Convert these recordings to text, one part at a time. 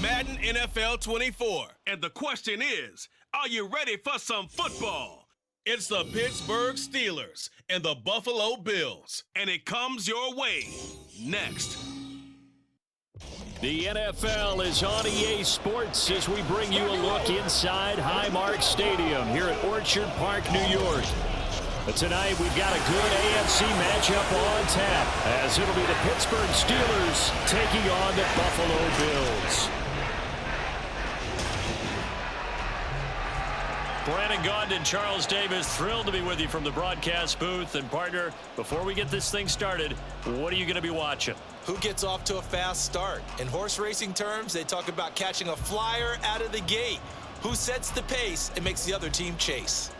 Madden NFL 24. And the question is, are you ready for some football? It's the Pittsburgh Steelers and the Buffalo Bills. And it comes your way next. The NFL is on EA Sports as we bring you a look inside Highmark Stadium here at Orchard Park, New York. But tonight we've got a good AFC matchup on tap as it'll be the Pittsburgh Steelers taking on the Buffalo Bills. Brandon Gaudin and Charles Davis, thrilled to be with you from the broadcast booth. And partner, before we get this thing started, what are you going to be watching? Who gets off to a fast start? In horse racing terms, they talk about catching a flyer out of the gate. Who sets the pace and makes the other team chase?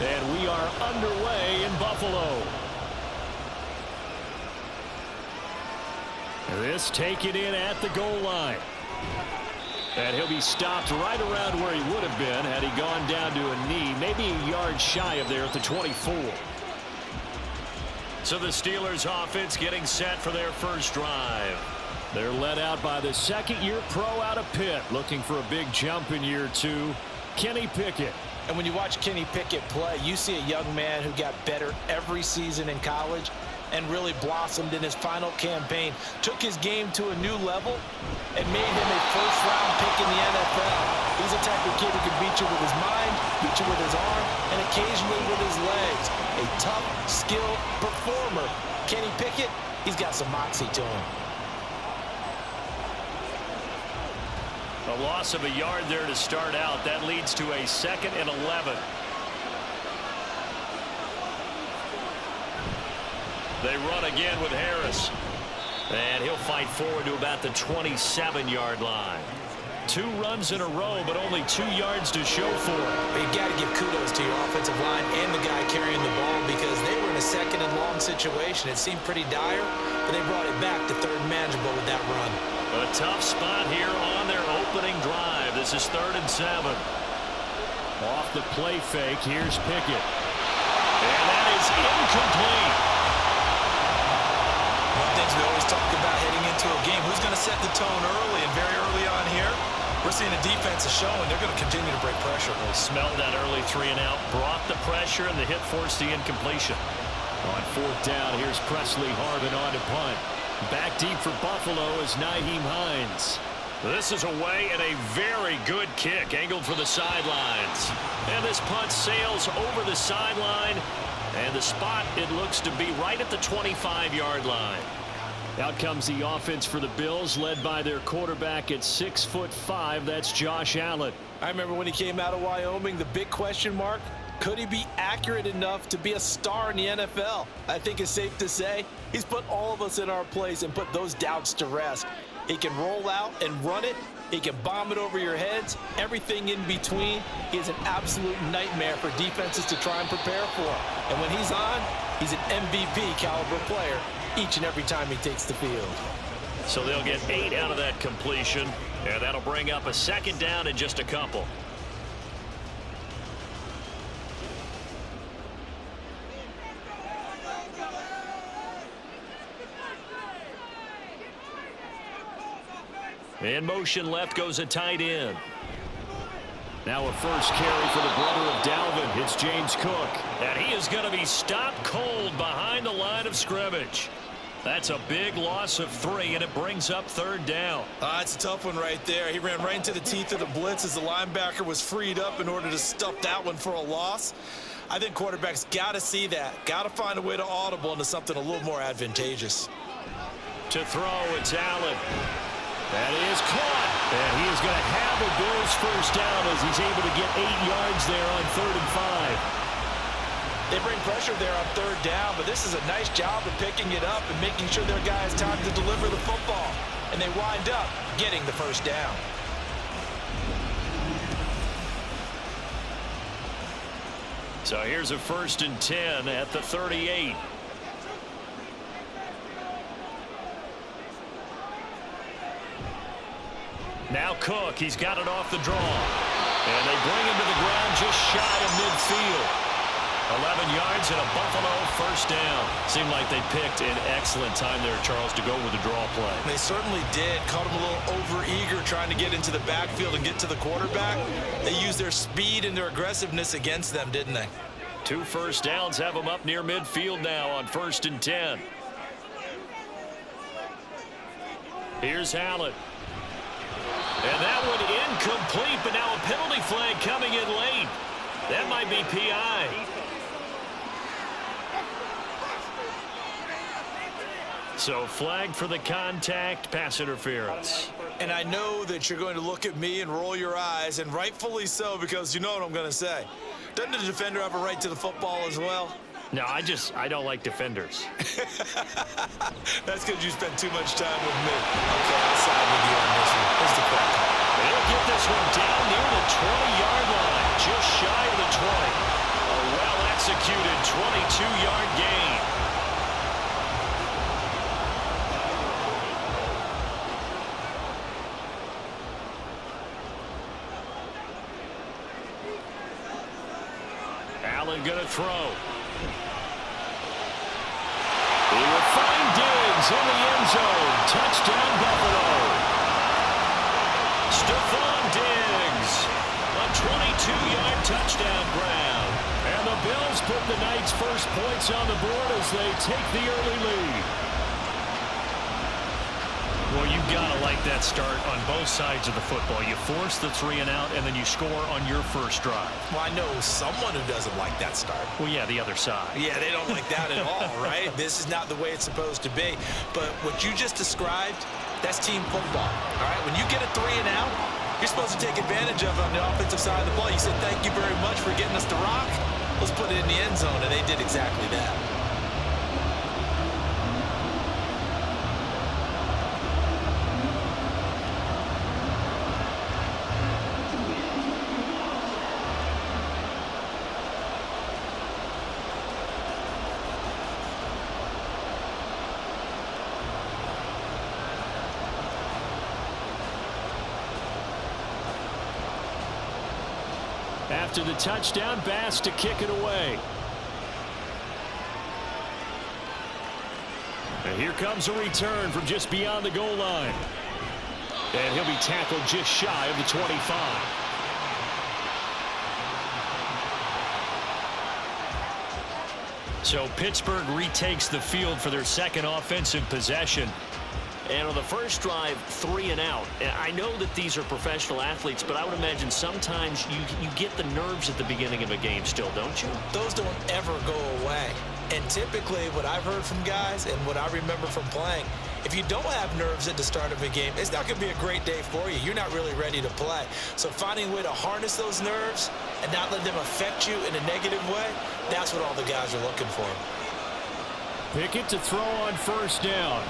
And we are underway in Buffalo. This taken in at the goal line. And he'll be stopped right around where he would have been had he gone down to a knee, maybe a yard shy of there at the 24. So the Steelers offense getting set for their first drive. They're led out by the second-year pro out of Pitt, looking for a big jump in year two, Kenny Pickett. And when you watch Kenny Pickett play, you see a young man who got better every season in college and really blossomed in his final campaign. Took his game to a new level and made him a first-round pick in the NFL. He's the type of kid who can beat you with his mind, beat you with his arm, and occasionally with his legs. A tough, skilled performer. Kenny Pickett, he's got some moxie to him. A loss of a yard there to start out. That leads to a 2nd and 11. They run again with Harris. And he'll fight forward to about the 27-yard line. 2 runs in a row, but only 2 yards to show for it. You've got to give kudos to your offensive line and the guy carrying the ball because they were in a 2nd and long situation. It seemed pretty dire, but they brought it back to 3rd and manageable with that run. A tough spot here on their opening drive. This is 3rd and 7. Off the play fake, here's Pickett. And that is incomplete. One of the things we always talk about heading into a game, who's going to set the tone early, and very early on here, we're seeing the defense is showing they're going to continue to break pressure. They smelled that early 3 and out, brought the pressure, and the hit forced the incompletion. On 4th down, here's Presley Harvin on to punt. Back deep for Buffalo is Nyheim Hines. This is away and a very good kick angled for the sidelines. And this punt sails over the sideline. And the spot, it looks to be right at the 25-yard line. Out comes the offense for the Bills, led by their quarterback at 6'5". That's Josh Allen. I remember when he came out of Wyoming, the big question mark, could he be accurate enough to be a star in the NFL? I think it's safe to say he's put all of us in our place and put those doubts to rest. He can roll out and run it. He can bomb it over your heads. Everything in between. He is an absolute nightmare for defenses to try and prepare for. And when he's on, he's an MVP caliber player each and every time he takes the field. So they'll get 8 out of that completion, and that'll bring up a 2nd down in just a couple. In motion left goes a tight end. Now a first carry for the brother of Dalvin. It's James Cook. And he is going to be stopped cold behind the line of scrimmage. That's a big loss of 3, and it brings up 3rd down. It's a tough one right there. He ran right into the teeth of the blitz as the linebacker was freed up in order to stuff that one for a loss. I think quarterbacks got to see that. Got to find a way to audible into something a little more advantageous. To throw, it's Allen. That is caught. And he is going to have a Bills first down as he's able to get 8 yards there on 3rd and 5. They bring pressure there on 3rd down, but this is a nice job of picking it up and making sure their guy has time to deliver the football. And they wind up getting the first down. So here's a 1st and 10 at the 38. Now Cook, he's got it off the draw. And they bring him to the ground just shy of midfield. 11 yards and a Buffalo first down. Seemed like they picked an excellent time there, Charles, to go with the draw play. They certainly did. Caught him a little over-eager trying to get into the backfield and get to the quarterback. They used their speed and their aggressiveness against them, didn't they? 2 first downs have them up near midfield now on 1st and 10. Here's Hallett. And that one incomplete, but now a penalty flag coming in late. That might be PI. So flag for the contact, pass interference. And I know that you're going to look at me and roll your eyes, and rightfully so, because you know what I'm going to say. Doesn't the defender have a right to the football as well? No, I don't like defenders. That's because you spent too much time with me. Okay, I'll side with you on this one. Here's the call. They'll get this one down near the 20-yard line, just shy of the 20. A well-executed 22-yard gain. Allen gonna throw. He will find Diggs in the end zone. Touchdown, Buffalo. Stephon Diggs, a 22-yard touchdown grab. And the Bills put the night's first points on the board as they take the early lead. Well, you've got to like that start on both sides of the football. You force the 3 and out, and then you score on your first drive. Well, I know someone who doesn't like that start. Well, yeah, the other side. Yeah, they don't like that at all, right? This is not the way it's supposed to be. But what you just described, that's team football, all right? When you get a 3 and out, you're supposed to take advantage of it on the offensive side of the ball. You said, thank you very much for getting us to rock. Let's put it in the end zone, and they did exactly that. After the touchdown, Bass to kick it away. And here comes a return from just beyond the goal line. And he'll be tackled just shy of the 25. So Pittsburgh retakes the field for their second offensive possession. And on the first drive, 3 and out. I know that these are professional athletes, but I would imagine sometimes you get the nerves at the beginning of a game still, don't you? Those don't ever go away. And typically what I've heard from guys and what I remember from playing, if you don't have nerves at the start of a game, it's not going to be a great day for you. You're not really ready to play. So finding a way to harness those nerves and not let them affect you in a negative way, that's what all the guys are looking for. Pickett to throw on first down.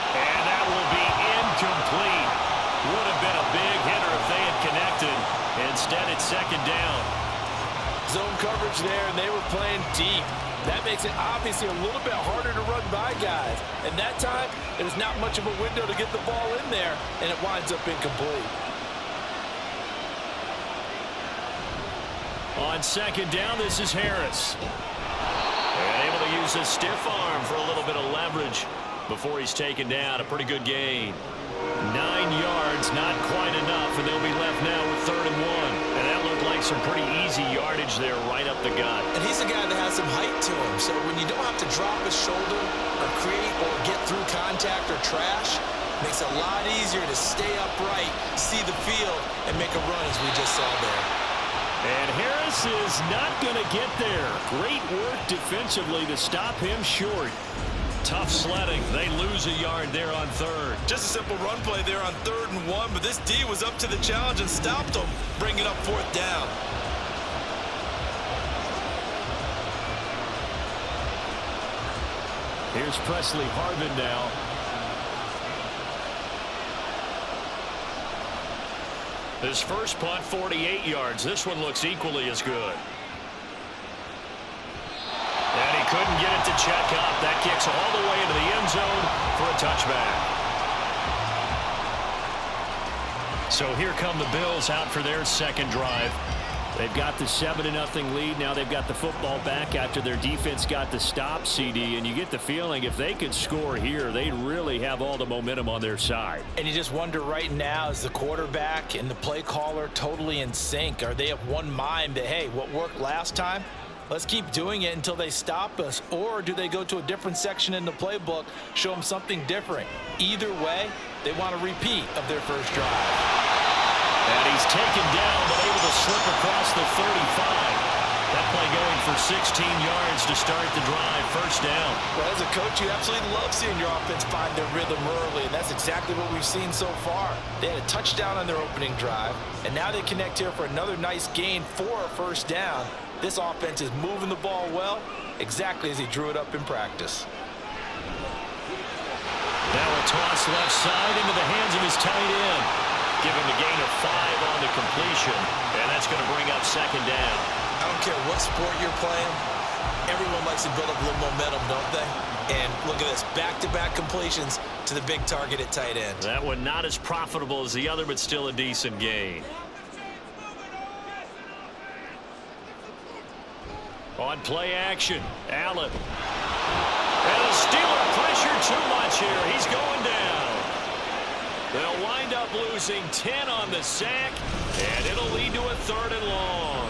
And that will be incomplete. Would have been a big hitter if they had connected. Instead, it's second down. Zone coverage there, and they were playing deep. That makes it obviously a little bit harder to run by guys. And that time, there's not much of a window to get the ball in there, and it winds up incomplete. On second down, this is Harris. And able to use his stiff arm for a little bit of leverage before he's taken down. A pretty good gain. 9 yards, not quite enough, and they'll be left now with 3rd and 1. And that looked like some pretty easy yardage there right up the gut. And he's a guy that has some height to him, so when you don't have to drop his shoulder or create or get through contact or trash, it makes it a lot easier to stay upright, see the field, and make a run as we just saw there. And Harris is not going to get there. Great work defensively to stop him short. Tough sledding. They lose a yard there on third. Just a simple run play there on 3rd and 1, but this D was up to the challenge and stopped them, bringing up 4th down. Here's Presley Harvin now. His first punt, 48 yards. This one looks equally as good. And he couldn't get it to check up. That kicks all the way into the end zone for a touchback. So here come the Bills out for their second drive. They've got the 7-0 lead. Now they've got the football back after their defense got the stop, CD. And you get the feeling if they could score here, they'd really have all the momentum on their side. And you just wonder right now, is the quarterback and the play caller totally in sync? Are they of one mind that, hey, what worked last time? Let's keep doing it until they stop us. Or do they go to a different section in the playbook, show them something different? Either way, they want a repeat of their first drive. And he's taken down, but able to slip across the 35. That play going for 16 yards to start the drive. First down. Well, as a coach, you absolutely love seeing your offense find their rhythm early, and that's exactly what we've seen so far. They had a touchdown on their opening drive, and now they connect here for another nice gain for a first down. This offense is moving the ball well, exactly as he drew it up in practice. Now a toss left side into the hands of his tight end. Give him a gain of 5 on the completion, and that's going to bring up second down. I don't care what sport you're playing, everyone likes to build up a little momentum, don't they? And look at this, back-to-back completions to the big target at tight end. That one not as profitable as the other, but still a decent gain. On play action, Allen. And the Steeler pressure too much here. He's going down. They'll wind up losing 10 on the sack, and it'll lead to a 3rd and long.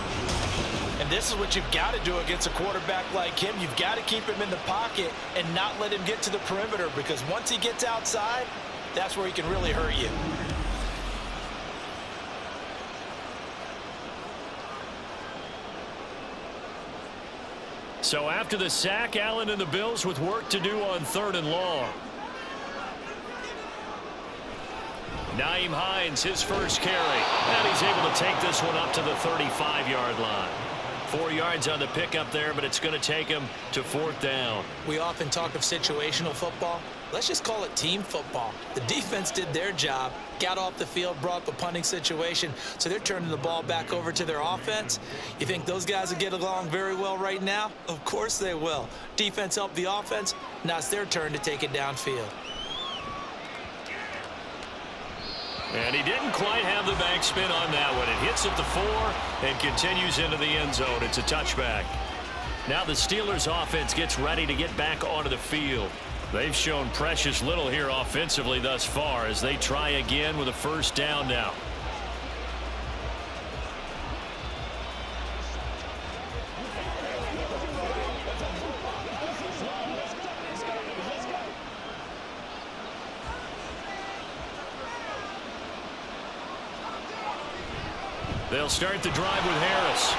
And this is what you've got to do against a quarterback like him. You've got to keep him in the pocket and not let him get to the perimeter, because once he gets outside, that's where he can really hurt you. So after the sack, Allen and the Bills with work to do on 3rd and long. Nyheim Hines, his first carry, and he's able to take this one up to the 35-yard line. 4 yards on the pickup there, but it's going to take him to 4th down. We often talk of situational football. Let's just call it team football. The defense did their job, got off the field, brought up a punting situation, so they're turning the ball back over to their offense. You think those guys will get along very well right now? Of course they will. Defense helped the offense. Now it's their turn to take it downfield. And he didn't quite have the backspin on that one. It hits at the 4 and continues into the end zone. It's a touchback. Now the Steelers offense gets ready to get back onto the field. They've shown precious little here offensively thus far as they try again with a first down now. They'll start the drive with Harris.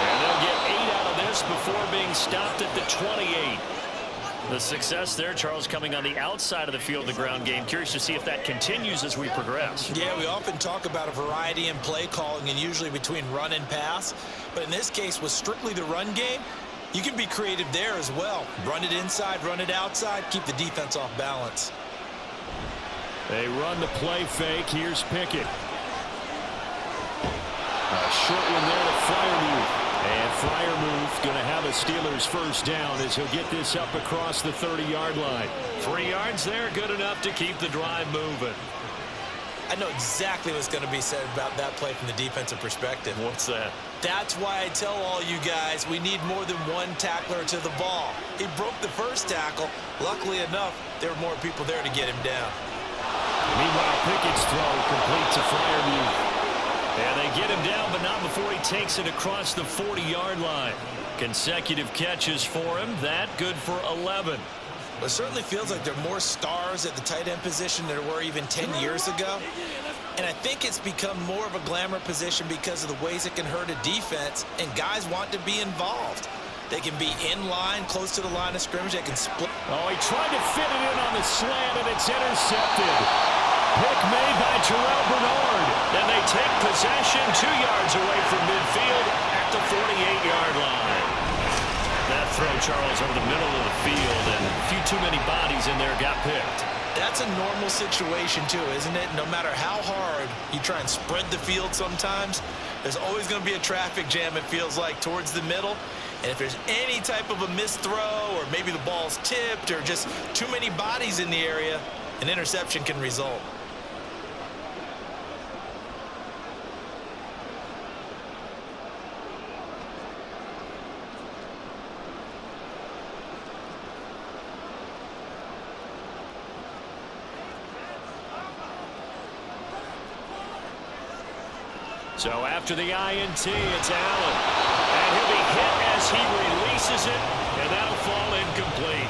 And they'll get 8 out of this before being stopped at the 28. The success there, Charles, coming on the outside of the field, the ground game. Curious to see if that continues as we progress. Yeah, we often talk about a variety in play calling and usually between run and pass. But in this case, with strictly the run game, you can be creative there as well. Run it inside, run it outside, keep the defense off balance. They run the play fake. Here's Pickett. A short one there to Freiermuth. And Freiermuth going to have a Steelers first down as he'll get this up across the 30-yard line. 3 yards there, good enough to keep the drive moving. I know exactly what's going to be said about that play from the defensive perspective. What's that? That's why I tell all you guys we need more than one tackler to the ball. He broke the first tackle. Luckily enough, there were more people there to get him down. Meanwhile, Pickett's throw complete to Freiermuth. And they get him down, but not before he takes it across the 40-yard line. Consecutive catches for him. That good for 11. Well, it certainly feels like there are more stars at the tight end position than there were even 10 years ago. And I think it's become more of a glamour position because of the ways it can hurt a defense, and guys want to be involved. They can be in line, close to the line of scrimmage. They can split. Oh, he tried to fit it in on the slant, and it's intercepted. Pick made by Terrell Bernard. Then they take possession 2 yards away from midfield at the 48-yard line. That throw, Charles, over the middle of the field, and a few too many bodies in there got picked. That's a normal situation, too, isn't it? No matter how hard you try and spread the field sometimes, there's always going to be a traffic jam, it feels like, towards the middle. And if there's any type of a missed throw, or maybe the ball's tipped, or just too many bodies in the area, an interception can result. So after the INT, it's Allen. And he'll be hit as he releases it, and that'll fall incomplete.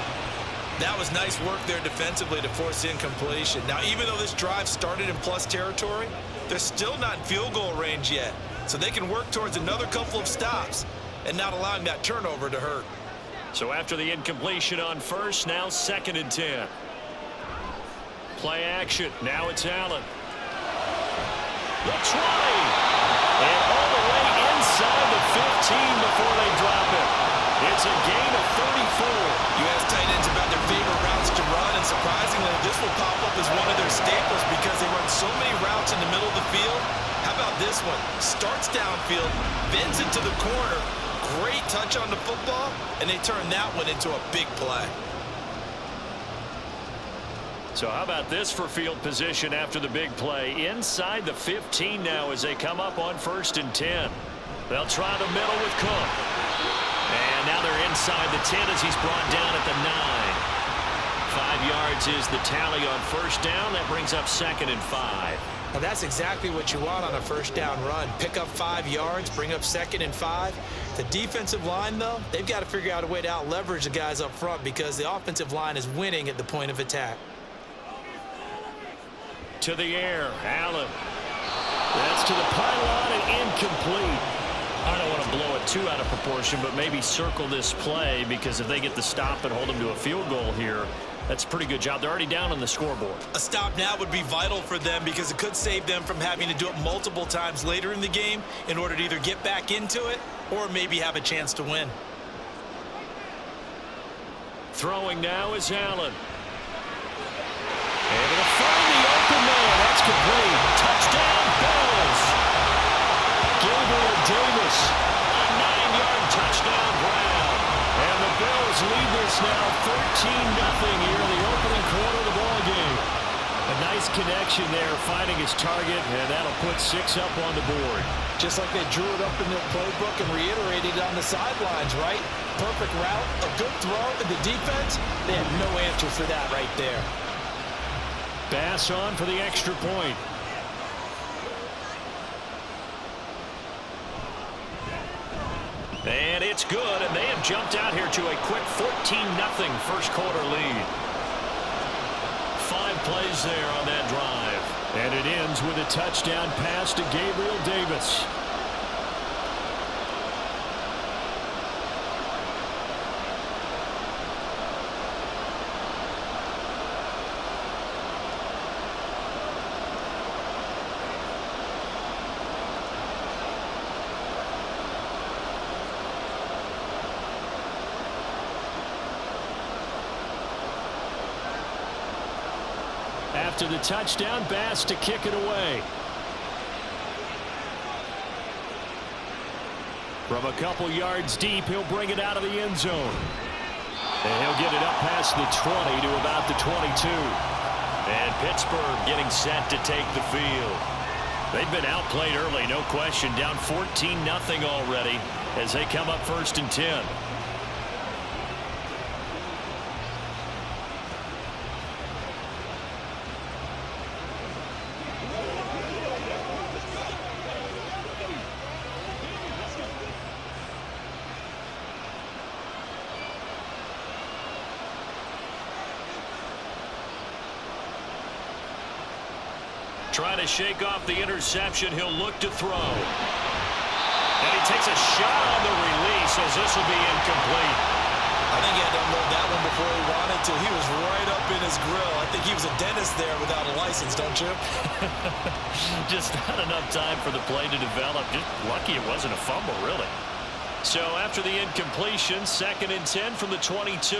That was nice work there defensively to force incompletion. Now, even though this drive started in plus territory, they're still not in field goal range yet. So they can work towards another couple of stops and not allowing that turnover to hurt. So after the incompletion on first, now 2nd and 10. Play action. Now it's Allen. Looks right. And all the way inside the 15 before they drop it. It's a gain of 34. You ask tight ends about their favorite routes to run, and surprisingly, this will pop up as one of their staples because they run so many routes in the middle of the field. How about this one? Starts downfield, bends it to the corner. Great touch on the football, and they turn that one into a big play. So how about this for field position after the big play? Inside the 15 now as they come up on 1st and 10. They'll try the middle with Cook. And now they're inside the 10 as he's brought down at the 9. 5 yards is the tally on 1st down. That brings up 2nd and 5. Now that's exactly what you want on a 1st down run. Pick up 5 yards, bring up 2nd and 5. The defensive line, though, they've got to figure out a way to out-leverage the guys up front because the offensive line is winning at the point of attack. To the air, Allen. That's to the pylon and incomplete. I don't want to blow it too out of proportion, but maybe circle this play because if they get the stop and hold them to a field goal here, that's a pretty good job. They're already down on the scoreboard. A stop now would be vital for them because it could save them from having to do it multiple times later in the game in order to either get back into it or maybe have a chance to win. Throwing now is Allen. Able to find the open man. That's complete. Touchdown, Bills. Gabriel Davis. A 9-yard touchdown grab. And the Bills lead this now 13-0 here in the opening quarter of the ball game. A nice connection there, finding his target, and that'll put 6 up on the board. Just like they drew it up in their playbook and reiterated it on the sidelines, right? Perfect route, a good throw, and the defense, they have no answer for that right there. Bass on for the extra point. And it's good, and they have jumped out here to a quick 14-0 first quarter lead. 5 plays there on that drive. And it ends with a touchdown pass to Gabriel Davis. After the touchdown, Bass to kick it away. From a couple yards deep, he'll bring it out of the end zone. And he'll get it up past the 20 to about the 22. And Pittsburgh getting set to take the field. They've been outplayed early, no question. Down 14-0 already as they come up 1st and 10. Trying to shake off the interception. He'll look to throw. And he takes a shot on the release as this will be incomplete. I think he had to unload that one before he wanted to. He was right up in his grill. I think he was a dentist there without a license, don't you? Just not enough time for the play to develop. Just lucky it wasn't a fumble, really. So after the incompletion, 2nd and 10 from the 22.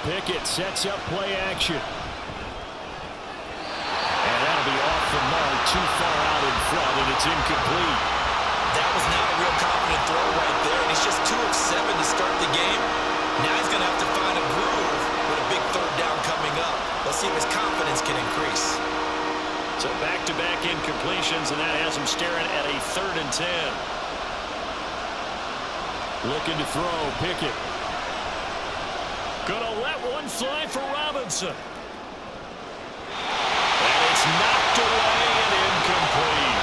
Pickett sets up play action. And that'll be off the mark, too far out in front, and it's incomplete. That was not a real confident throw right there, and he's just 2 of 7 to start the game. Now he's going to have to find a groove with a big 3rd down coming up. Let's see if his confidence can increase. So back-to-back incompletions, and that has him staring at a 3rd and 10. Looking to throw, Pickett. Gonna let one fly for Robinson. And it's knocked away and incomplete.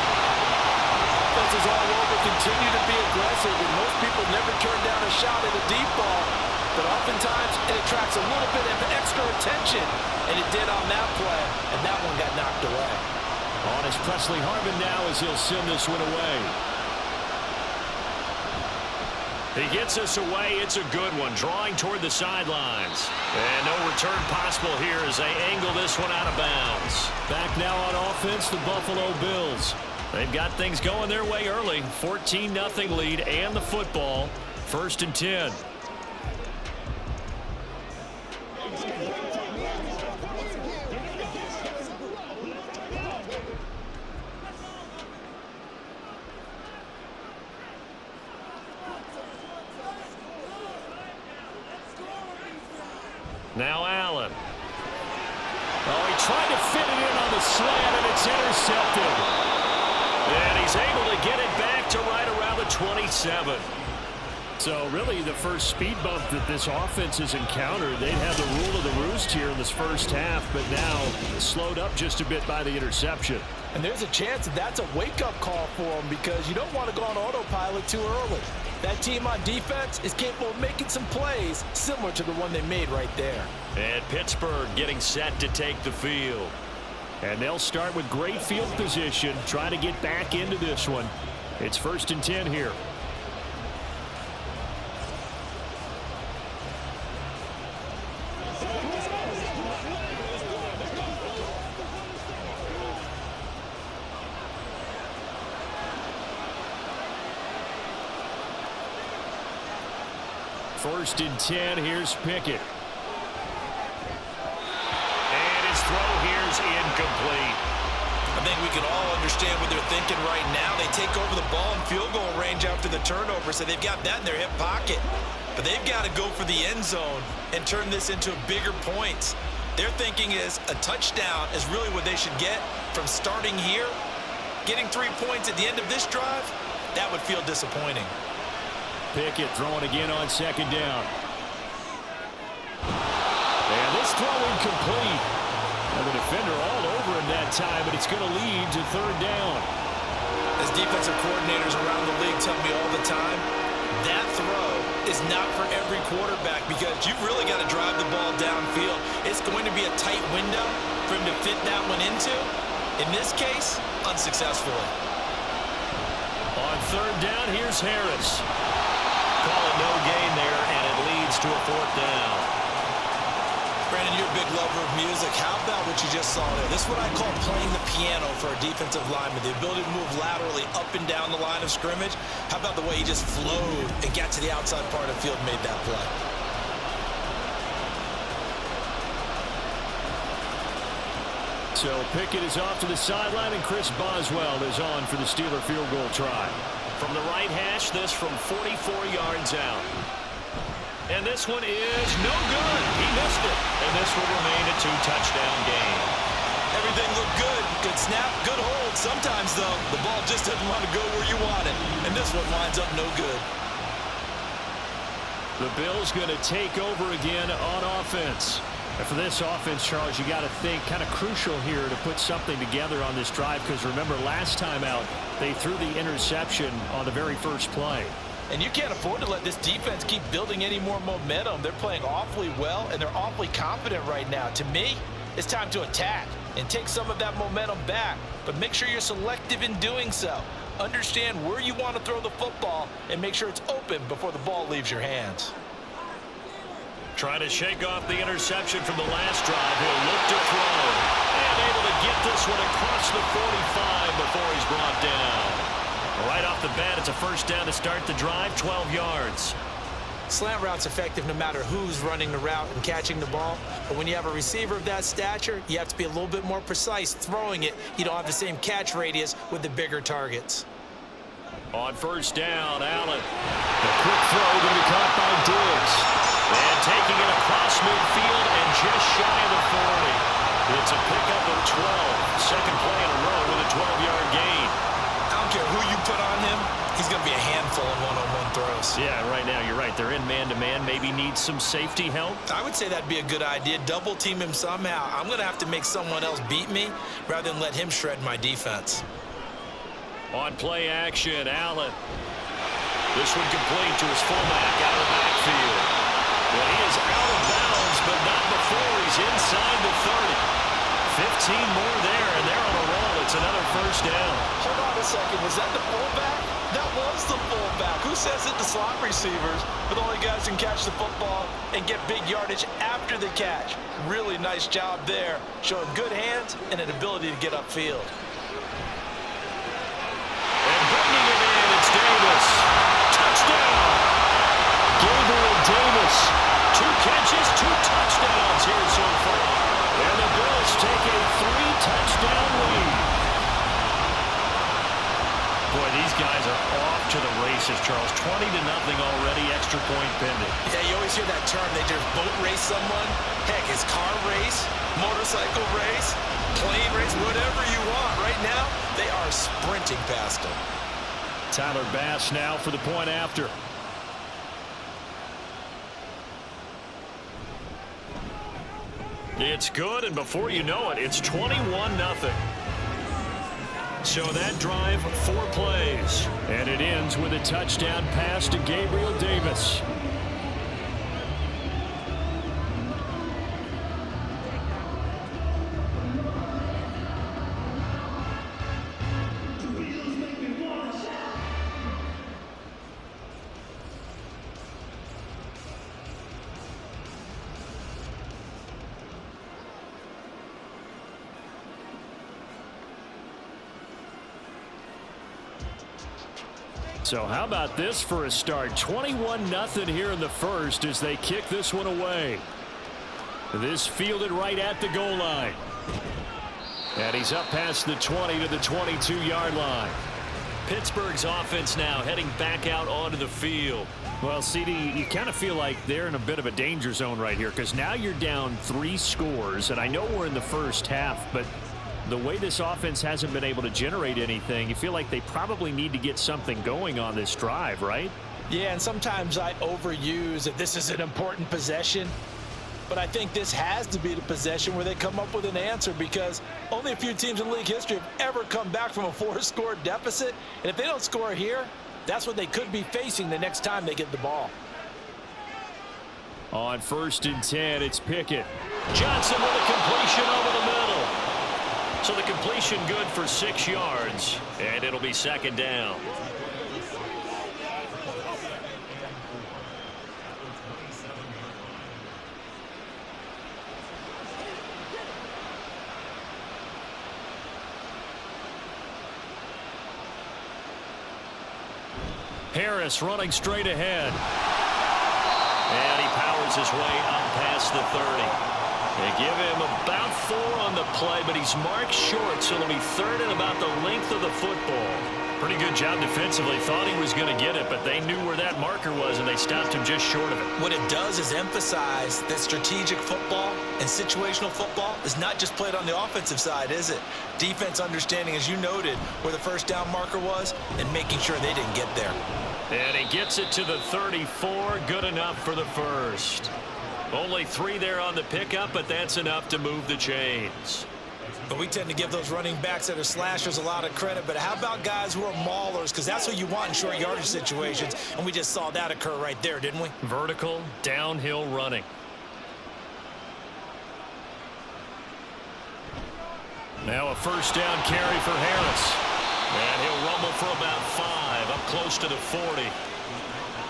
Defenses all over continue to be aggressive, and most people never turn down a shot at a deep ball. But oftentimes it attracts a little bit of extra attention, and it did on that play, and that one got knocked away. On is Presley Harvin now as he'll send this one away. He gets us away. It's a good one. Drawing toward the sidelines. And no return possible here as they angle this one out of bounds. Back now on offense, the Buffalo Bills. They've got things going their way early. 14-0 lead and the football. 1st and 10. Now Allen. Oh, he tried to fit it in on the slant, and it's intercepted. And he's able to get it back to right around the 27. So really the first speed bump that this offense has encountered. They'd have the rule of the roost here in this first half, but now slowed up just a bit by the interception. And there's a chance that that's a wake-up call for them because you don't want to go on autopilot too early. That team on defense is capable of making some plays similar to the one they made right there. And Pittsburgh getting set to take the field. And they'll start with great field position, try to get back into this one. It's 1st and 10 here. First and 10, here's Pickett. And his throw here's incomplete. I think we can all understand what they're thinking right now. They take over the ball in field goal range after the turnover, so they've got that in their hip pocket. But they've got to go for the end zone and turn this into bigger points. Their thinking is a touchdown is really what they should get from starting here. Getting 3 points at the end of this drive, that would feel disappointing. Pickett throwing again on 2nd down. And this throw incomplete. And the defender all over him that time, but it's going to lead to 3rd down. As defensive coordinators around the league tell me all the time, that throw is not for every quarterback because you've really got to drive the ball downfield. It's going to be a tight window for him to fit that one into. In this case, unsuccessfully. On 3rd down, here's Harris. Call it no gain there, and it leads to a 4th down. Brandon, you're a big lover of music. How about what you just saw there? This is what I call playing the piano for a defensive lineman. The ability to move laterally up and down the line of scrimmage. How about the way he just flowed and got to the outside part of the field and made that play? So Pickett is off to the sideline, and Chris Boswell is on for the Steeler field goal try. From the right hash, this from 44 yards out. And this one is no good. He missed it. And this will remain a 2-touchdown game. Everything looked good. Good snap, good hold. Sometimes, though, the ball just doesn't want to go where you want it. And this one winds up no good. The Bills going to take over again on offense. And for this offense, Charles, you got to think kind of crucial here to put something together on this drive because remember last time out they threw the interception on the very first play. And you can't afford to let this defense keep building any more momentum. They're playing awfully well and they're awfully confident right now. To me, It's time to attack and take some of that momentum back, but make sure you're selective in doing so. Understand where you want to throw the football and make sure it's open before the ball leaves your hands. Trying to shake off the interception from the last drive. He'll look to throw. And able to get this one across the 45 before he's brought down. Right off the bat, it's a first down to start the drive, 12 yards. Slant route's effective no matter who's running the route and catching the ball. But when you have a receiver of that stature, you have to be a little bit more precise throwing it. You don't have the same catch radius with the bigger targets. On first down, Allen. The quick throw going to be caught by Diggs. And taking it across midfield and just shy of the 40. It's a pickup of 12. Second play in a row with a 12-yard gain. I don't care who you put on him. He's going to be a handful in one-on-one throws. Yeah, right now you're right. They're in man-to-man. Maybe need some safety help. I would say that'd be a good idea. Double team him somehow. I'm going to have to make someone else beat me rather than let him shred my defense. On play action, Allen. This one complete to his fullback out of the backfield. Well, he is out of bounds, but not before he's inside the 30. 15 more there, and they're on a roll. It's another first down. Hold on a second. Was that the fullback? That was the fullback. Who says it to slot receivers? But the only guys who can catch the football and get big yardage after the catch. Really nice job there, showing good hands and an ability to get upfield. And bringing it in, it's Davis. Touchdown! Gabriel Davis. 2 catches, 2 touchdowns here so far. And the Bills take a 3-touchdown lead. Boy, these guys are off to the races, Charles. 20-0 already, extra point pending. Yeah, you always hear that term. They just boat race someone. Heck, it's car race, motorcycle race, plane race, whatever you want. Right now, they are sprinting past them. Tyler Bass now for the point after. It's good, and before you know it, it's 21-0. So that drive, 4 plays. And it ends with a touchdown pass to Gabriel Davis. So how about this for a start? 21-0 here in the first as they kick this one away. This fielded right at the goal line. And he's up past the 20 to the 22-yard line. Pittsburgh's offense now heading back out onto the field. Well, CD, you kind of feel like they're in a bit of a danger zone right here because now you're down 3 scores, and I know we're in the first half, but the way this offense hasn't been able to generate anything, you feel like they probably need to get something going on this drive, right? Yeah, and sometimes I overuse that this is an important possession, but I think this has to be the possession where they come up with an answer because only a few teams in league history have ever come back from a 4-score deficit, and if they don't score here, that's what they could be facing the next time they get the ball. On 1st and 10, it's Pickett. Johnson with a completion over the middle. So the completion good for 6 yards, and it'll be 2nd down. Harris running straight ahead. And he powers his way up past the 30. They give him about 4 on the play, but he's marked short, so it'll be 3rd and about the length of the football. Pretty good job defensively. Thought he was going to get it, but they knew where that marker was, and they stopped him just short of it. What it does is emphasize that strategic football and situational football is not just played on the offensive side, is it? Defense understanding, as you noted, where the first down marker was and making sure they didn't get there. And he gets it to the 34. Good enough for the first. Only 3 there on the pickup, but that's enough to move the chains. But we tend to give those running backs that are slashers a lot of credit. But how about guys who are maulers? Because that's what you want in short yardage situations. And we just saw that occur right there, didn't we? Vertical, downhill running. Now a first down carry for Harris. And he'll rumble for about 5, up close to the 40.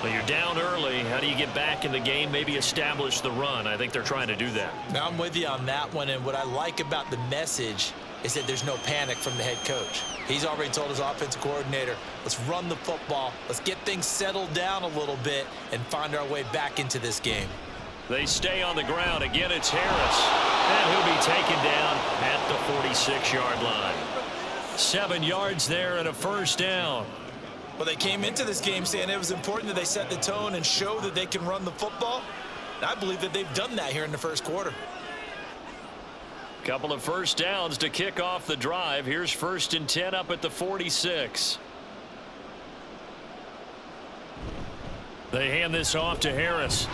But you're down early. How do you get back in the game, maybe establish the run? I think they're trying to do that. Now I'm with you on that one, and what I like about the message is that there's no panic from the head coach. He's already told his offensive coordinator, let's run the football, let's get things settled down a little bit and find our way back into this game. They stay on the ground. Again, it's Harris. And he'll be taken down at the 46-yard line. 7 yards there and a first down. Well, they came into this game saying it was important that they set the tone and show that they can run the football. And I believe that they've done that here in the first quarter. Couple of first downs to kick off the drive. Here's 1st and 10 up at the 46. They hand this off to Harris.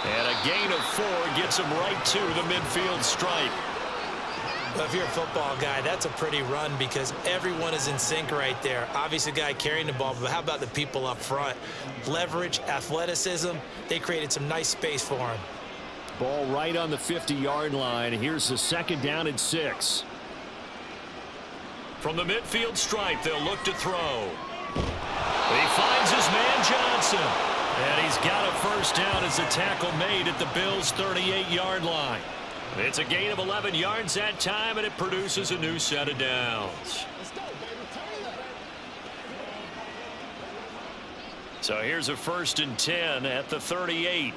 And a gain of 4 gets him right to the midfield stripe. Well, if you're a football guy, that's a pretty run because everyone is in sync right there. Obviously, the guy carrying the ball, but how about the people up front? Leverage, athleticism, they created some nice space for him. Ball right on the 50-yard line. Here's the 2nd down and 6. From the midfield stripe, they'll look to throw. He finds his man Johnson. And he's got a first down as the tackle made at the Bills' 38-yard line. It's a gain of 11 yards that time, and it produces a new set of downs. So here's a 1st and 10 at the 38.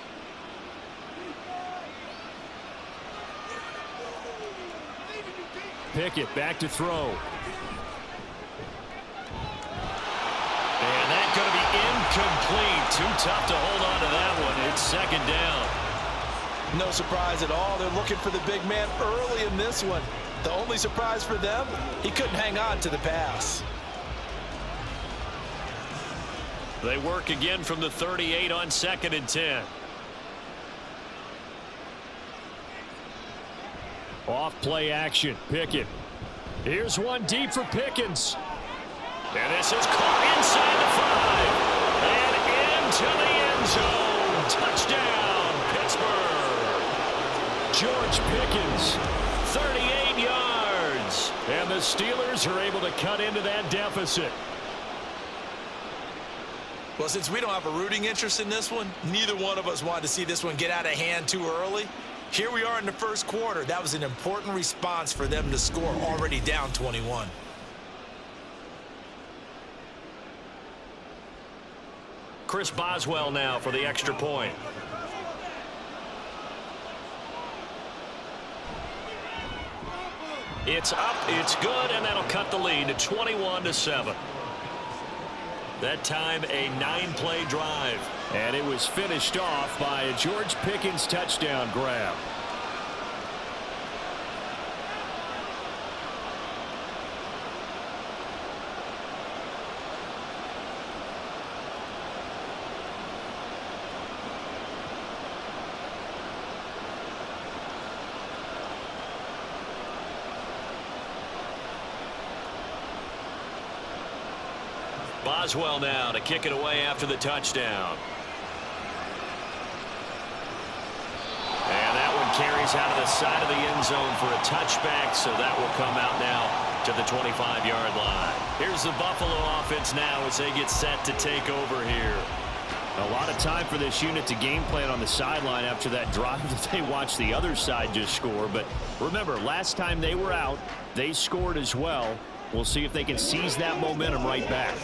Pickett back to throw. And that's going to be incomplete. Too tough to hold on to that one. It's 2nd down. No surprise at all. They're looking for the big man early in this one. The only surprise for them, he couldn't hang on to the pass. They work again from the 38 on 2nd and 10. Off play action. Pickett. Here's one deep for Pickens. And this is caught inside the 5. And into the end zone. Touchdown, Pittsburgh. George Pickens, 38 yards. And the Steelers are able to cut into that deficit. Well, since we don't have a rooting interest in this one, neither one of us wanted to see this one get out of hand too early. Here we are in the first quarter. That was an important response for them to score, already down 21. Chris Boswell now for the extra point. It's up, it's good, and that'll cut the lead to 21-7. That time a 9-play drive. And it was finished off by a George Pickens touchdown grab. Boswell now to kick it away after the touchdown. And that one carries out of the side of the end zone for a touchback, so that will come out now to the 25-yard line. Here's the Buffalo offense now as they get set to take over here. A lot of time for this unit to game plan on the sideline after that drive that they watched the other side just score. But remember, last time they were out, they scored as well. We'll see if they can seize that momentum right back.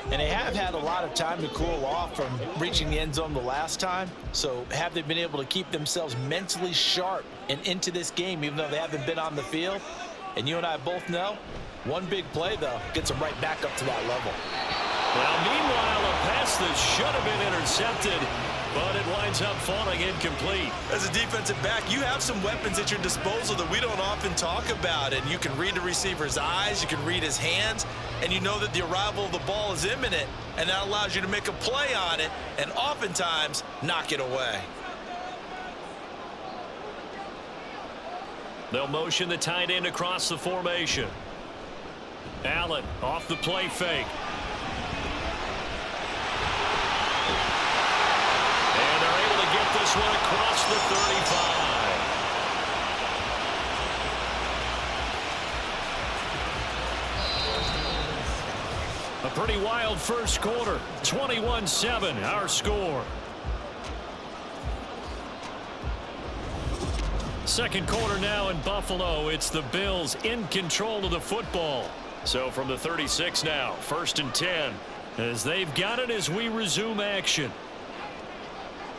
And they have had a lot of time to cool off from reaching the end zone the last time. So have they been able to keep themselves mentally sharp and into this game, even though they haven't been on the field? And you and I both know, one big play, though, gets them right back up to that level. Well, meanwhile, a pass that should have been intercepted, but it winds up falling incomplete. As a defensive back, you have some weapons at your disposal that we don't often talk about. And you can read the receiver's eyes, you can read his hands, and you know that the arrival of the ball is imminent, and that allows you to make a play on it and oftentimes knock it away. They'll motion the tight end across the formation. Allen off the play fake. And they're able to get this one across the 35. Pretty wild first quarter. 21-7, our score. Second quarter now in Buffalo. It's the Bills in control of the football. So from the 36 now, 1st and 10. As they've got it as we resume action.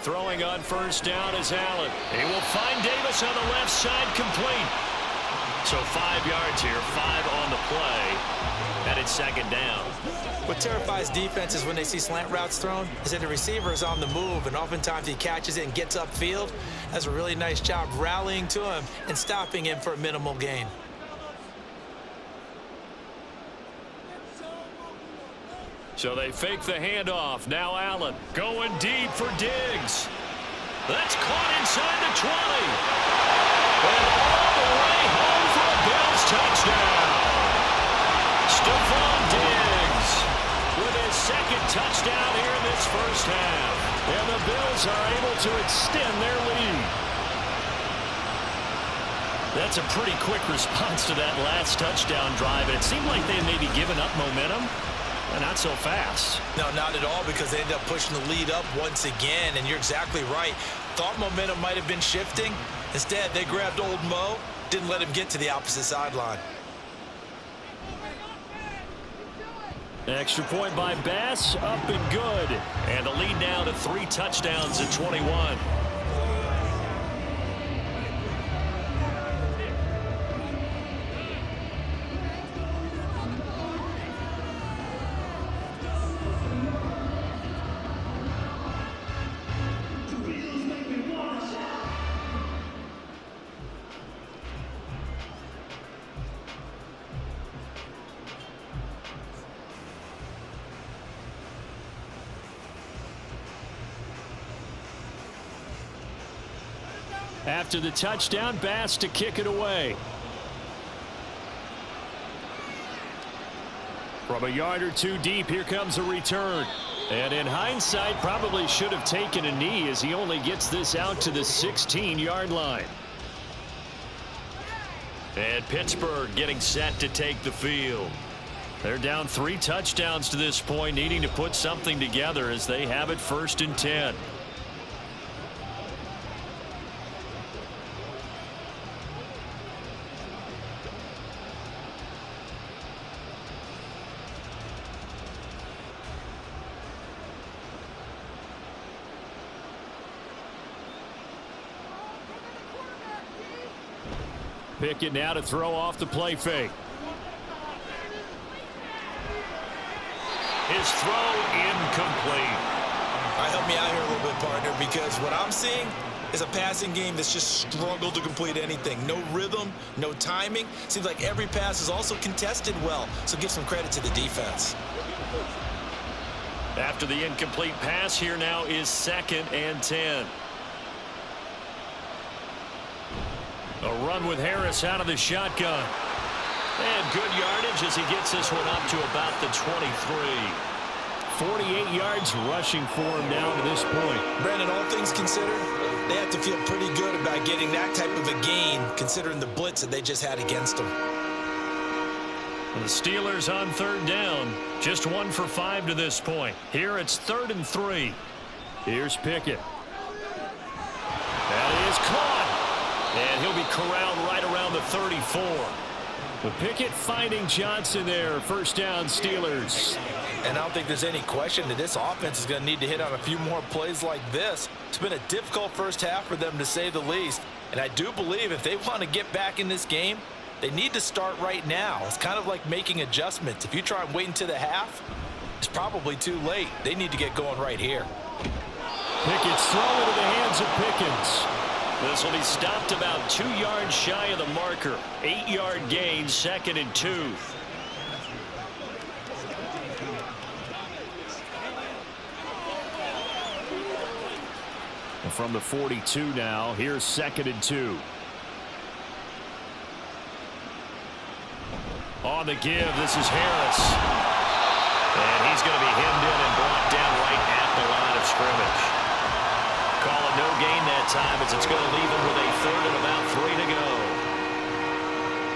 Throwing on first down is Allen. He will find Davis on the left side, complete. So 5 yards here, 5 on the play. And it's second down. What terrifies defenses when they see slant routes thrown is that the receiver is on the move, and oftentimes he catches it and gets upfield. Does a really nice job rallying to him and stopping him for a minimal gain. So they fake the handoff. Now Allen going deep for Diggs. That's caught inside the 20. And all the way home for a Bills touchdown. Stephon Diggs with his second touchdown here in this first half. And the Bills are able to extend their lead. That's a pretty quick response to that last touchdown drive. And it seemed like they had maybe given up momentum. Not so fast. No, not at all, because they ended up pushing the lead up once again, and you're exactly right. Thought momentum might have been shifting. Instead, they grabbed old Mo, didn't let him get to the opposite sideline. Extra point by Bass, up and good. And the lead now to 3 touchdowns at 21. After the touchdown, Bass to kick it away. From a yard or two deep, here comes a return. And in hindsight, probably should have taken a knee as he only gets this out to the 16-yard line. And Pittsburgh getting set to take the field. They're down 3 touchdowns to this point, needing to put something together as they have it 1st and 10. Pickett now to throw off the play fake. His throw incomplete. Help me out here a little bit, partner, because what I'm seeing is a passing game that's just struggled to complete anything. No rhythm, no timing. Seems like every pass is also contested well, so give some credit to the defense. After the incomplete pass, here now is 2nd and 10. A run with Harris out of the shotgun. And good yardage as he gets this one up to about the 23. 48 yards rushing for him down to this point. Brandon, all things considered, they have to feel pretty good about getting that type of a gain, considering the blitz that they just had against them. And the Steelers on 3rd down. Just 1 for 5 to this point. Here it's 3rd and 3. Here's Pickett. That is caught. And he'll be corralled right around the 34. But Pickett finding Johnson there. 1st down, Steelers. And I don't think there's any question that this offense is going to need to hit on a few more plays like this. It's been a difficult first half for them, to say the least. And I do believe if they want to get back in this game, they need to start right now. It's kind of like making adjustments. If you try and wait until the half, it's probably too late. They need to get going right here. Pickett's thrown into the hands of Pickens. This will be stopped about 2 yards shy of the marker. 8-yard gain, 2nd and 2. And from the 42 now, here's 2nd and 2. On the give, this is Harris. And he's going to be hemmed in and brought down right at the line of scrimmage. Call it no gain that time as it's going to leave him with a 3rd and about 3 to go.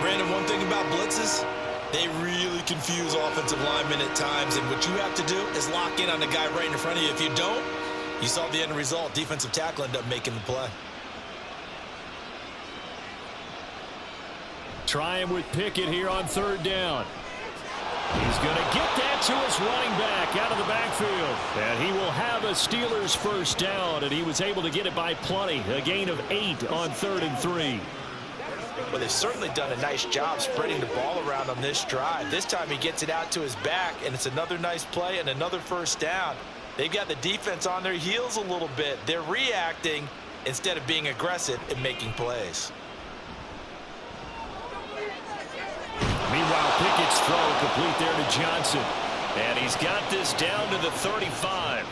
Brandon, one thing about blitzes, They really confuse offensive linemen at times, and what you have to do is lock in on the guy right in front of you. If you don't, you saw the end result. Defensive tackle ended up making the play. Trying with Pickett here on third down. He's going to get that to his running back out of the backfield. And he will have a Steelers first down, and he was able to get it by plenty. A gain of 8 on 3rd and 3. Well, they've certainly done a nice job spreading the ball around on this drive. This time he gets it out to his back, and it's another nice play and another first down. They've got the defense on their heels a little bit. They're reacting instead of being aggressive and making plays. Meanwhile, Pickett's throw complete there to Johnson. And he's got this down to the 35.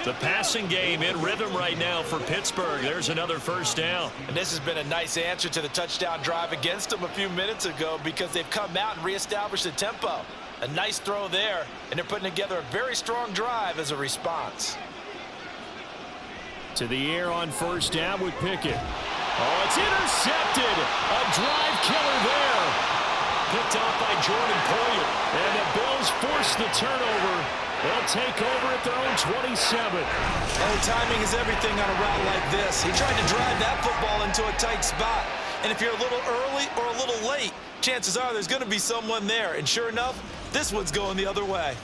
The passing game in rhythm right now for Pittsburgh. There's another first down. And this has been a nice answer to the touchdown drive against them a few minutes ago because they've come out and reestablished the tempo. A nice throw there, and they're putting together a very strong drive as a response. To the air on first down with Pickett. Oh, it's intercepted. A drive killer there. Picked off by Jordan Poyer. And the Bills force the turnover. They'll take over at their own 27. Oh, timing is everything on a route like this. He tried to drive that football into a tight spot. And if you're a little early or a little late, chances are there's going to be someone there. And sure enough, this one's going the other way.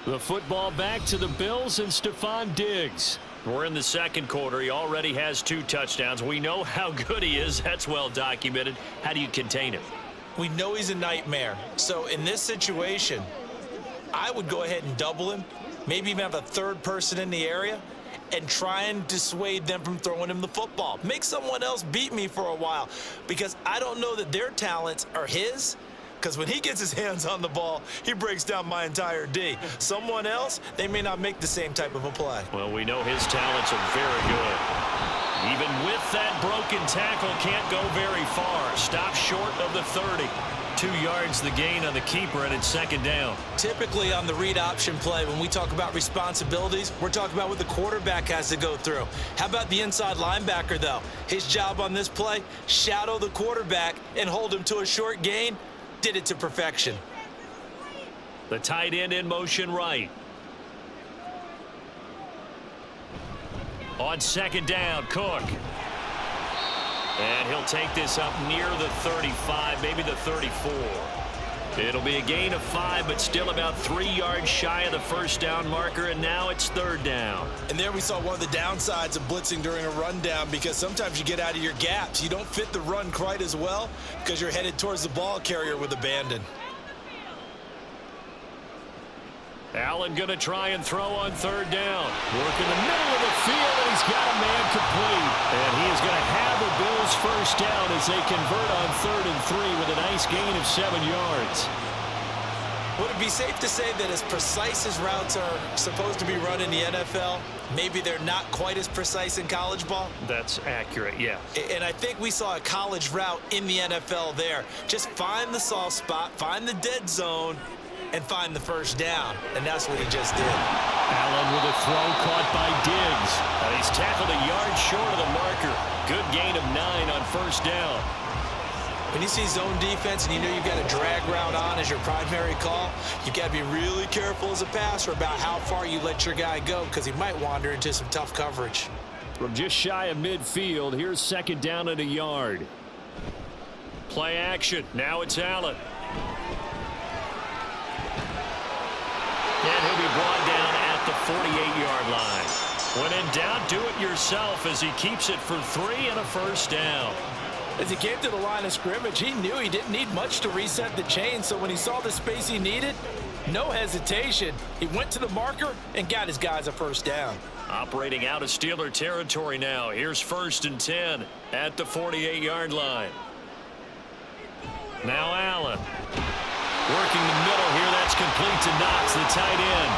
The football back to the Bills and Stephon Diggs. We're in the second quarter. He already has 2 touchdowns. We know how good he is. That's well documented. How do you contain him? We know he's a nightmare. So in this situation, I would go ahead and double him, maybe even have a third person in the area, and try and dissuade them from throwing him the football. Make someone else beat me for a while because I don't know that their talents are his. Because when he gets his hands on the ball, he breaks down my entire D. Someone else, they may not make the same type of a play. Well, we know his talents are very good. Even with that broken tackle, can't go very far. Stop short of the 30. 2 yards the gain on the keeper, and it's second down. Typically on the read option play, when we talk about responsibilities, we're talking about what the quarterback has to go through. How about the inside linebacker, though? His job on this play, shadow the quarterback and hold him to a short gain. Did it to perfection. The tight end in motion right. On second down, Cook. And he'll take this up near the 35, maybe the 34. It'll be a gain of 5, but still about 3 yards shy of the first down marker, and now it's third down. And there we saw one of the downsides of blitzing during a rundown because sometimes you get out of your gaps. You don't fit the run quite as well because you're headed towards the ball carrier with abandon. Allen going to try and throw on third down. Work in the middle of the field, and he's got a man complete. And he is going to have the Bills first down as they convert on 3rd and 3 with a nice gain of 7 yards. Would it be safe to say that as precise as routes are supposed to be run in the NFL, maybe they're not quite as precise in college ball? That's accurate, yeah. And I think we saw a college route in the NFL there. Just find the soft spot, find the dead zone, and find the first down. And that's what he just did. Allen with a throw caught by Diggs. And he's tackled a yard short of the marker. Good gain of 9 on first down. When you see zone defense and you know you've got a drag route on as your primary call, you've got to be really careful as a passer about how far you let your guy go because he might wander into some tough coverage. From just shy of midfield, here's second down and a yard. Play action. Now it's Allen. And he'll be brought down at the 48-yard line. When in doubt, do it yourself as he keeps it for 3 and a first down. As he came to the line of scrimmage, he knew he didn't need much to reset the chain, so when he saw the space he needed, no hesitation. He went to the marker and got his guys a first down. Operating out of Steeler territory now. Here's 1st and 10 at the 48-yard line. Now Allen. Working the middle here, that's complete to Knox, the tight end.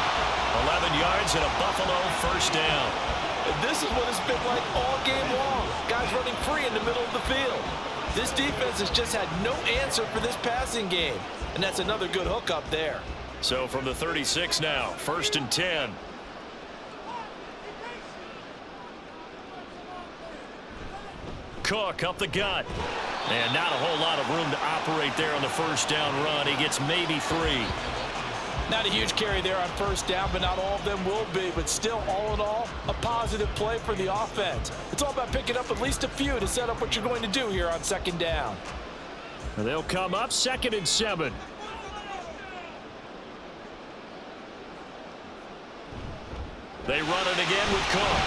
11 yards and a Buffalo first down. This is what it's been like all game long. Guys running free in the middle of the field. This defense has just had no answer for this passing game. And that's another good hook up there. So from the 36 now, 1st and 10. Cook up the gut. And not a whole lot of room to operate there on the first down run. He gets maybe 3. Not a huge carry there on first down, but not all of them will be. But still, all in all, a positive play for the offense. It's all about picking up at least a few to set up what you're going to do here on second down. And they'll come up 2nd and 7. They run it again with Cook.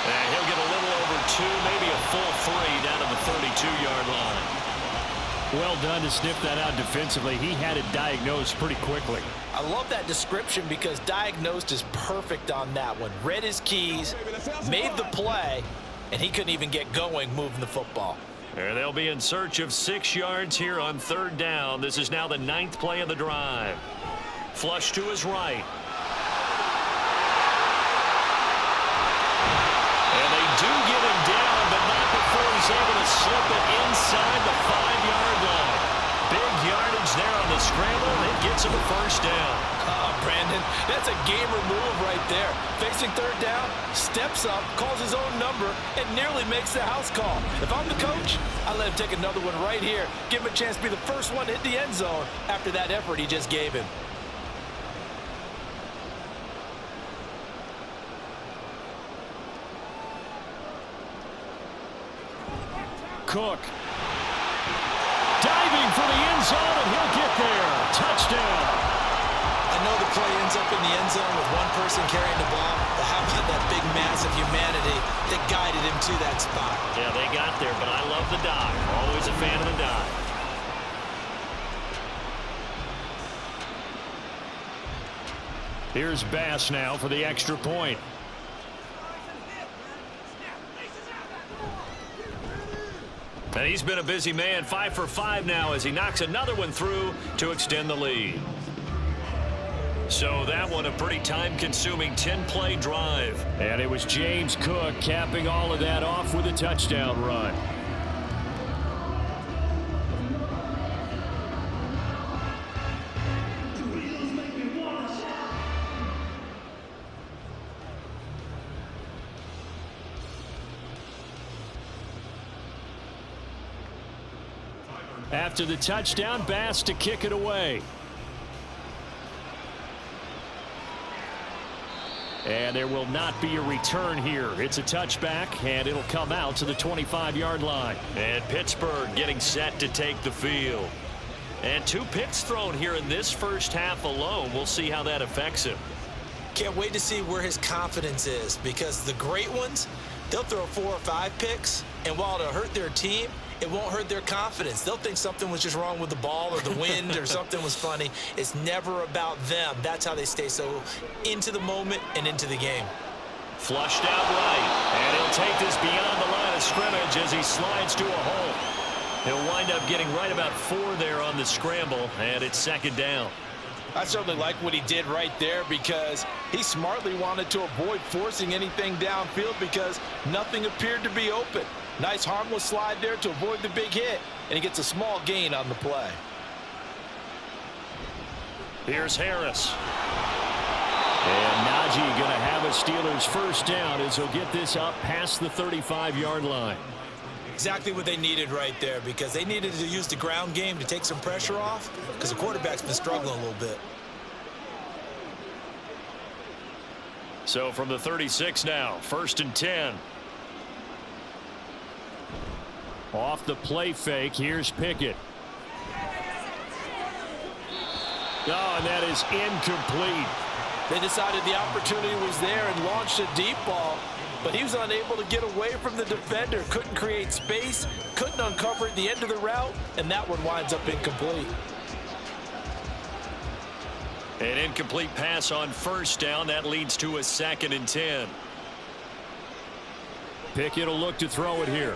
And he'll get a little over 2, maybe a full 3 down to the 32-yard line. Well done to sniff that out defensively. He had it diagnosed pretty quickly. I love that description because diagnosed is perfect on that one. Read his keys, made the play, and he couldn't even get going moving the football. And they'll be in search of 6 yards here on 3rd down. This is now the 9th play of the drive. Flush to his right. And they do get him down, but not before he's able to slip it inside the 5-yard line. Big yardage there on the scramble. It gets him a first down. Oh, Brandon, that's a gamer move right there. Facing 3rd down, steps up, calls his own number, and nearly makes the house call. If I'm the coach, I let him take another one right here. Give him a chance to be the first one to hit the end zone after that effort he just gave him. Cook. Diving for the end zone, and he'll get there. Touchdown. I know the play ends up in the end zone with one person carrying the ball, but how about that big mass of humanity that guided him to that spot? Yeah, they got there, but I love the dive. Always a fan of the dive. Here's Bass now for the extra point. And he's been a busy man, 5 for 5 now as he knocks another one through to extend the lead. So that one a pretty time-consuming 10-play drive. And it was James Cook capping all of that off with a touchdown run. After the touchdown, Bass to kick it away. And there will not be a return here. It's a touchback, and it'll come out to the 25-yard line. And Pittsburgh getting set to take the field. And 2 picks thrown here in this first half alone. We'll see how that affects him. Can't wait to see where his confidence is, because the great ones, they'll throw 4 or 5 picks, and while it'll hurt their team, it won't hurt their confidence. They'll think something was just wrong with the ball or the wind or something was funny. It's never about them. That's how they stay so into the moment and into the game. Flushed out right, and he'll take this beyond the line of scrimmage as he slides to a hole. He'll wind up getting right about 4 there on the scramble, and it's 2nd down. I certainly like what he did right there because he smartly wanted to avoid forcing anything downfield because nothing appeared to be open. Nice harmless slide there to avoid the big hit, and he gets a small gain on the play. Here's Harris. And Najee going to have a Steelers first down as he'll get this up past the 35-yard line. Exactly what they needed right there, because they needed to use the ground game to take some pressure off because the quarterback's been struggling a little bit. So from the 36 now, 1st and 10. Off the play fake, here's Pickett. Oh, and that is incomplete. They decided the opportunity was there and launched a deep ball, but he was unable to get away from the defender. Couldn't create space, couldn't uncover at the end of the route, and that one winds up incomplete. An incomplete pass on first down. That leads to a 2nd and 10. Pickett will look to throw it here.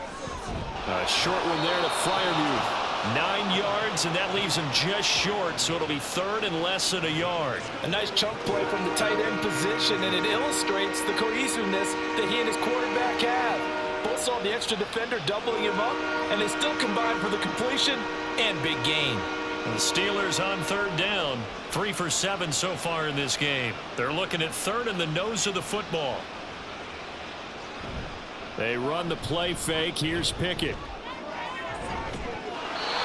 A short one there to Freiermuth. 9 yards, and that leaves him just short, so it'll be 3rd and less than a yard. A nice chunk play from the tight end position, and it illustrates the cohesiveness that he and his quarterback have. Both saw the extra defender doubling him up, and they still combined for the completion and big gain. The Steelers on 3rd down, 3 for 7 so far in this game. They're looking at 3rd and the nose of the football. They run the play fake. Here's Pickett.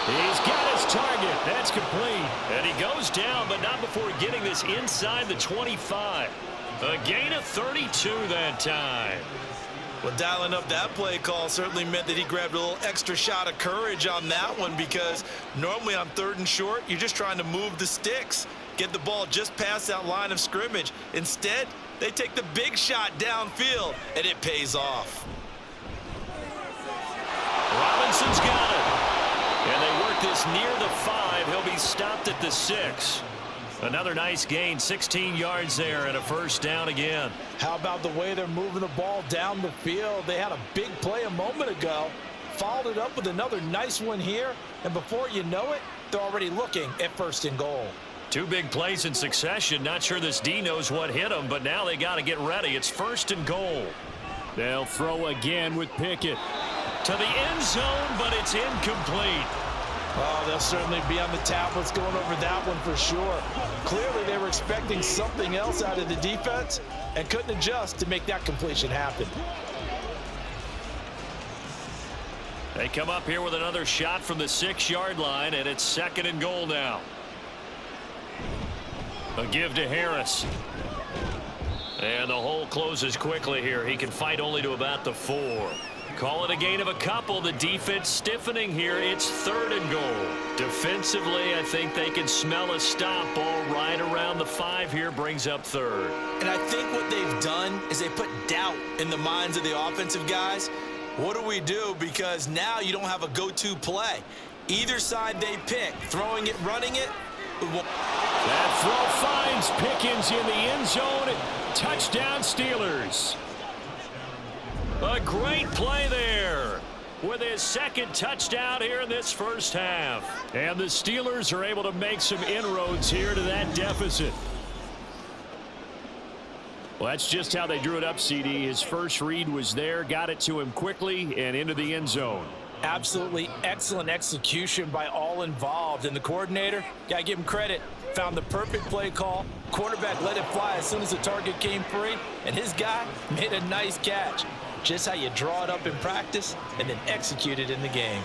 He's got his target. That's complete. And he goes down, but not before getting this inside the 25. A gain of 32 that time. Well, dialing up that play call certainly meant that he grabbed a little extra shot of courage on that one, because normally on 3rd and short, you're just trying to move the sticks, get the ball just past that line of scrimmage. Instead, they take the big shot downfield, and it pays off. Robinson's got it. And they work this near the 5. He'll be stopped at the 6. Another nice gain, 16 yards there, and a first down again. How about the way they're moving the ball down the field? They had a big play a moment ago, followed it up with another nice one here, and before you know it, they're already looking at 1st and goal. 2 big plays in succession. Not sure this D knows what hit them, but now they got to get ready. It's 1st and goal. They'll throw again with Pickett. To the end zone, but it's incomplete. Oh, they'll certainly be on the tablets going over that one for sure. Clearly, they were expecting something else out of the defense and couldn't adjust to make that completion happen. They come up here with another shot from the 6-yard line, and it's 2nd and goal now. A give to Harris. And the hole closes quickly here. He can fight only to about the 4. Call it a gain of a couple. The defense stiffening here. It's 3rd and goal. Defensively, I think they can smell a stop. Ball right around the 5 here, brings up 3rd. And I think what they've done is they put doubt in the minds of the offensive guys. What do we do? Because now you don't have a go-to play. Either side they pick, throwing it, running it. That throw finds Pickens in the end zone. Touchdown Steelers. A great play there with his 2nd touchdown here in this first half. And the Steelers are able to make some inroads here to that deficit. Well, that's just how they drew it up, CD. His first read was there, got it to him quickly and into the end zone. Absolutely excellent execution by all involved. And the coordinator, got to give him credit, found the perfect play call. Quarterback let it fly as soon as the target came free, and his guy made a nice catch. Just how you draw it up in practice and then execute it in the game.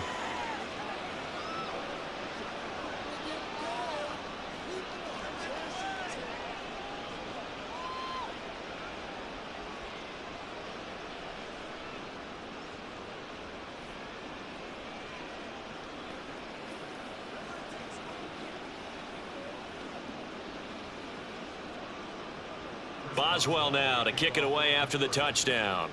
Boswell now to kick it away after the touchdown.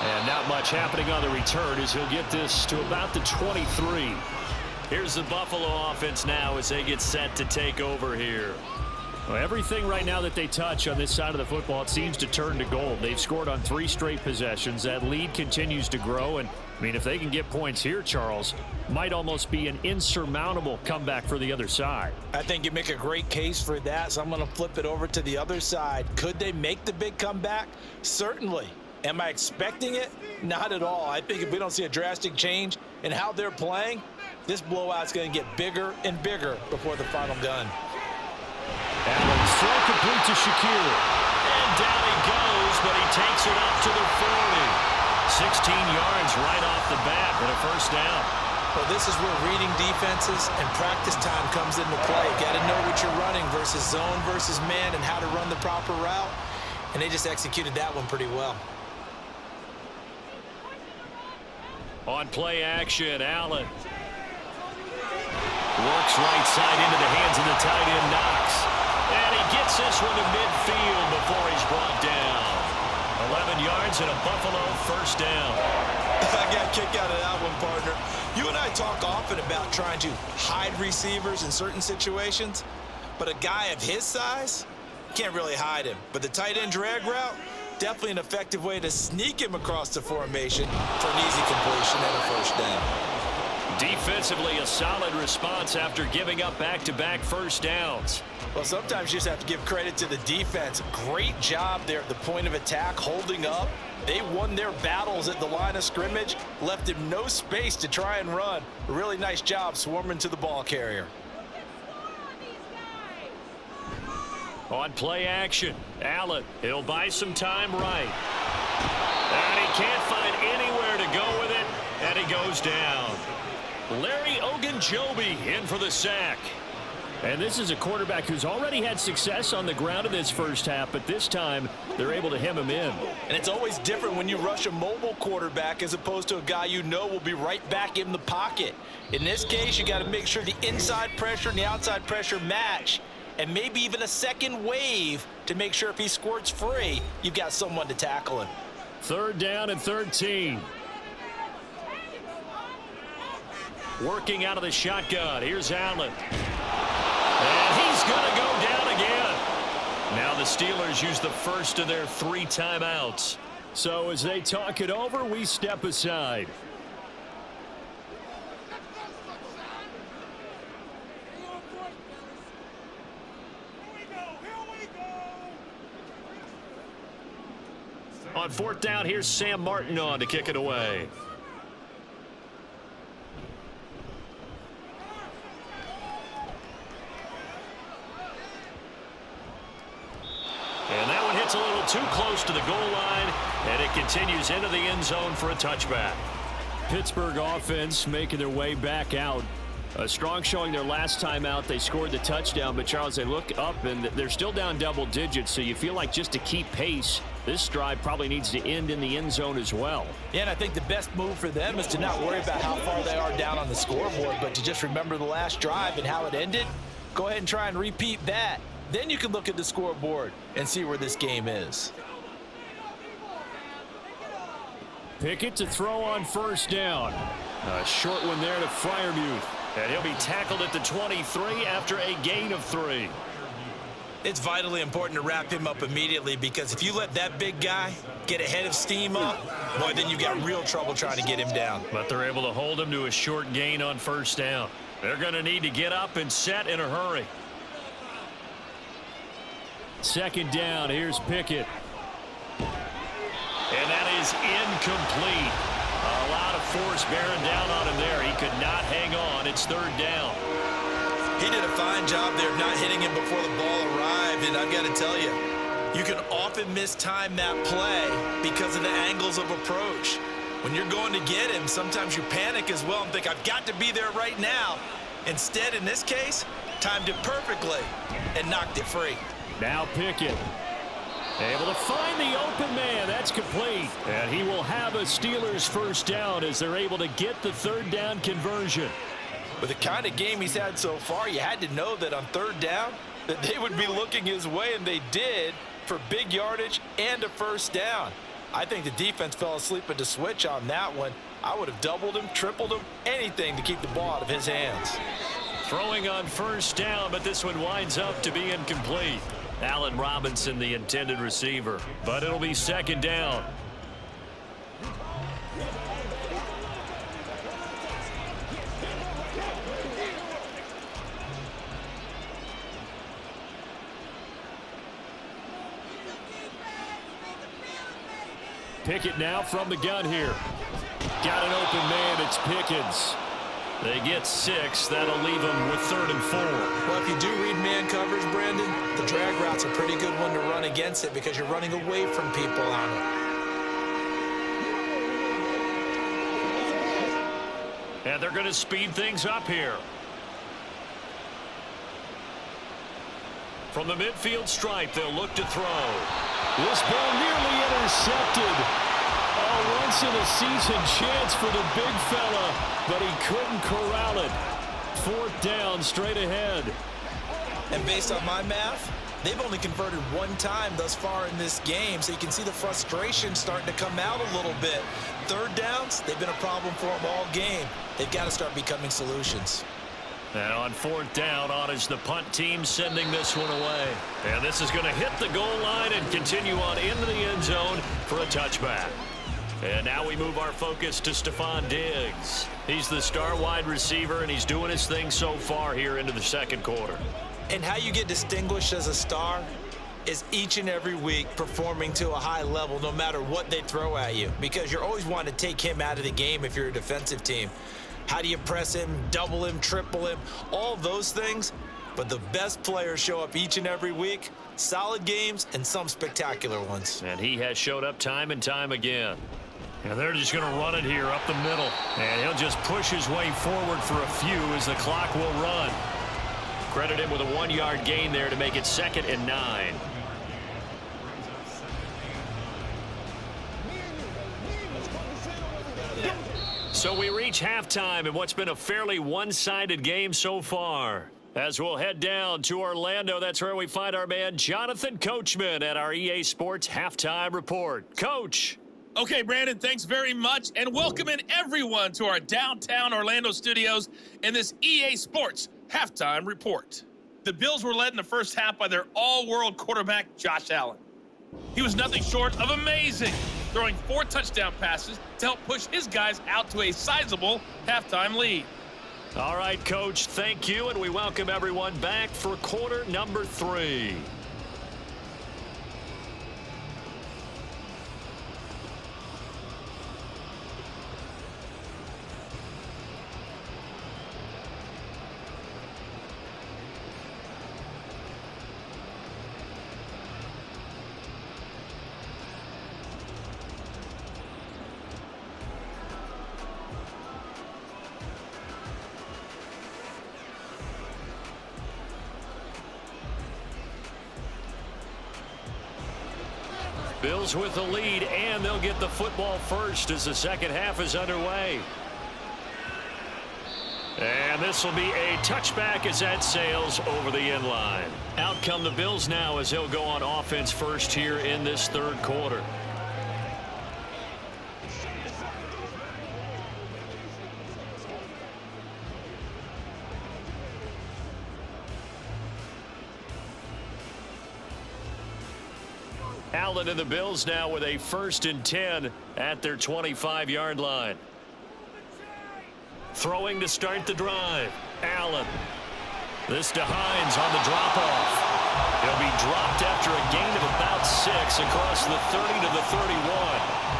And not much happening on the return as he'll get this to about the 23. Here's the Buffalo offense now as they get set to take over here. Well, everything right now that they touch on this side of the football, it seems to turn to gold. They've scored on 3 straight possessions. That lead continues to grow. And, I mean, if they can get points here, Charles, might almost be an insurmountable comeback for the other side. I think you make a great case for that, so I'm going to flip it over to the other side. Could they make the big comeback? Certainly. Am I expecting it? Not at all. I think if we don't see a drastic change in how they're playing, this blowout's going to get bigger and bigger before the final gun. Allen's throw complete to Shakir. And down he goes, but he takes it up to the 40. 16 yards right off the bat and a first down. Well, this is where reading defenses and practice time comes into play. Got to know what you're running versus zone versus man and how to run the proper route. And they just executed that one pretty well. On play action, Allen works right side into the hands of the tight end, Knox. And he gets this one to midfield before he's brought down. 11 yards and a Buffalo first down. I got a kick out of that one, partner. You and I talk often about trying to hide receivers in certain situations, but a guy of his size, can't really hide him. But the tight end drag route, definitely an effective way to sneak him across the formation for an easy completion and a first down. Defensively, a solid response after giving up back-to-back first downs. Well, sometimes you just have to give credit to the defense. Great job there at the point of attack, holding up. They won their battles at the line of scrimmage, left him no space to try and run. A really nice job swarming to the ball carrier. On play action, Allen, he'll buy some time right. can't find anywhere to go with it, and he goes down. Larry Ogunjobi in for the sack. And this is a quarterback who's already had success on the ground in this first half, but this time they're able to hem him in. And it's always different when you rush a mobile quarterback as opposed to a guy you know will be right back in the pocket. In this case, you got to make sure the inside pressure and the outside pressure match, and maybe even a second wave to make sure if he squirts free, you've got someone to tackle him. 3rd down and 13. Working out of the shotgun. Here's Allen. And he's going to go down again. Now the Steelers use the first of their 3 timeouts. So as they talk it over, we step aside. On 4th down, here's Sam Martin on to kick it away. And that one hits a little too close to the goal line, and it continues into the end zone for a touchback. Pittsburgh offense making their way back out. A strong showing their last time out. They scored the touchdown, but Charles, they look up and they're still down double digits, so you feel like just to keep pace, this drive probably needs to end in the end zone as well. Yeah, and I think the best move for them is to not worry about how far they are down on the scoreboard, but to just remember the last drive and how it ended. Go ahead and try and repeat that. Then you can look at the scoreboard and see where this game is. Pickett to throw on 1st down. A short one there to Freiermuth. And he'll be tackled at the 23 after a gain of 3. It's vitally important to wrap him up immediately, because if you let that big guy get ahead of steam up, boy, then you've got real trouble trying to get him down. But they're able to hold him to a short gain on 1st down. They're going to need to get up and set in a hurry. 2nd down, here's Pickett. And that is incomplete. A lot of force bearing down on him there. He could not hang on. It's 3rd down. He did a fine job there of not hitting him before the ball arrived, and I've got to tell you, you can often mistime that play because of the angles of approach. When you're going to get him, sometimes you panic as well and think, I've got to be there right now. Instead, in this case, timed it perfectly and knocked it free. Now Pickett. Able to find the open man. That's complete. And he will have a Steelers 1st down as they're able to get the 3rd down conversion. With the kind of game he's had so far, you had to know that on 3rd down that they would be looking his way, and they did, for big yardage and a 1st down. I think the defense fell asleep at the switch on that one. I would have doubled him, tripled him, anything to keep the ball out of his hands. Throwing on 1st down, but this one winds up to be incomplete. Allen Robinson, the intended receiver, but it'll be 2nd down. Pickett now from the gun here. Got an open man. It's Pickens. They get 6. That'll leave them with 3rd and 4. Well, if you do read man coverage, Brandon, the drag route's a pretty good one to run against it because you're running away from people on it. And they're going to speed things up here. From the midfield stripe, they'll look to throw. This ball nearly intercepted. A once-in-a-season chance for the big fella, but he couldn't corral it. 4th down, straight ahead. And based on my math, they've only converted 1 time thus far in this game, so you can see the frustration starting to come out a little bit. 3rd downs, they've been a problem for them all game. They've got to start becoming solutions. And on 4th down, on is the punt team sending this one away. And this is going to hit the goal line and continue on into the end zone for a touchback. And now we move our focus to Stephon Diggs. He's the star wide receiver, and he's doing his thing so far here into the 2nd quarter. And how you get distinguished as a star is each and every week performing to a high level no matter what they throw at you, because you're always wanting to take him out of the game if you're a defensive team. How do you press him, double him, triple him, all those things? But the best players show up each and every week, solid games and some spectacular ones. And he has showed up time and time again. And they're just going to run it here up the middle. And he'll just push his way forward for a few as the clock will run. Credit him with a 1-yard gain there to make it 2nd and 9. So we reach halftime in what's been a fairly one-sided game so far. As we'll head down to Orlando, that's where we find our man Jonathan Coachman at our EA Sports Halftime Report. Coach. Okay, Brandon, thanks very much, and welcome in everyone to our downtown Orlando studios in this EA Sports Halftime Report. The Bills were led in the first half by their all-world quarterback, Josh Allen. He was nothing short of amazing, throwing 4 touchdown passes to help push his guys out to a sizable halftime lead. All right, Coach, thank you, and we welcome everyone back for quarter number 3. Bills with the lead, and they'll get the football first as the second half is underway. And this will be a touchback as that sails over the end line. Out come the Bills now as they'll go on offense first here in this third quarter. Allen and the Bills now with a 1st and 10 at their 25-yard line. Throwing to start the drive. Allen. This to Hines on the drop-off. He'll be dropped after a gain of about 6 across the 30 to the 31.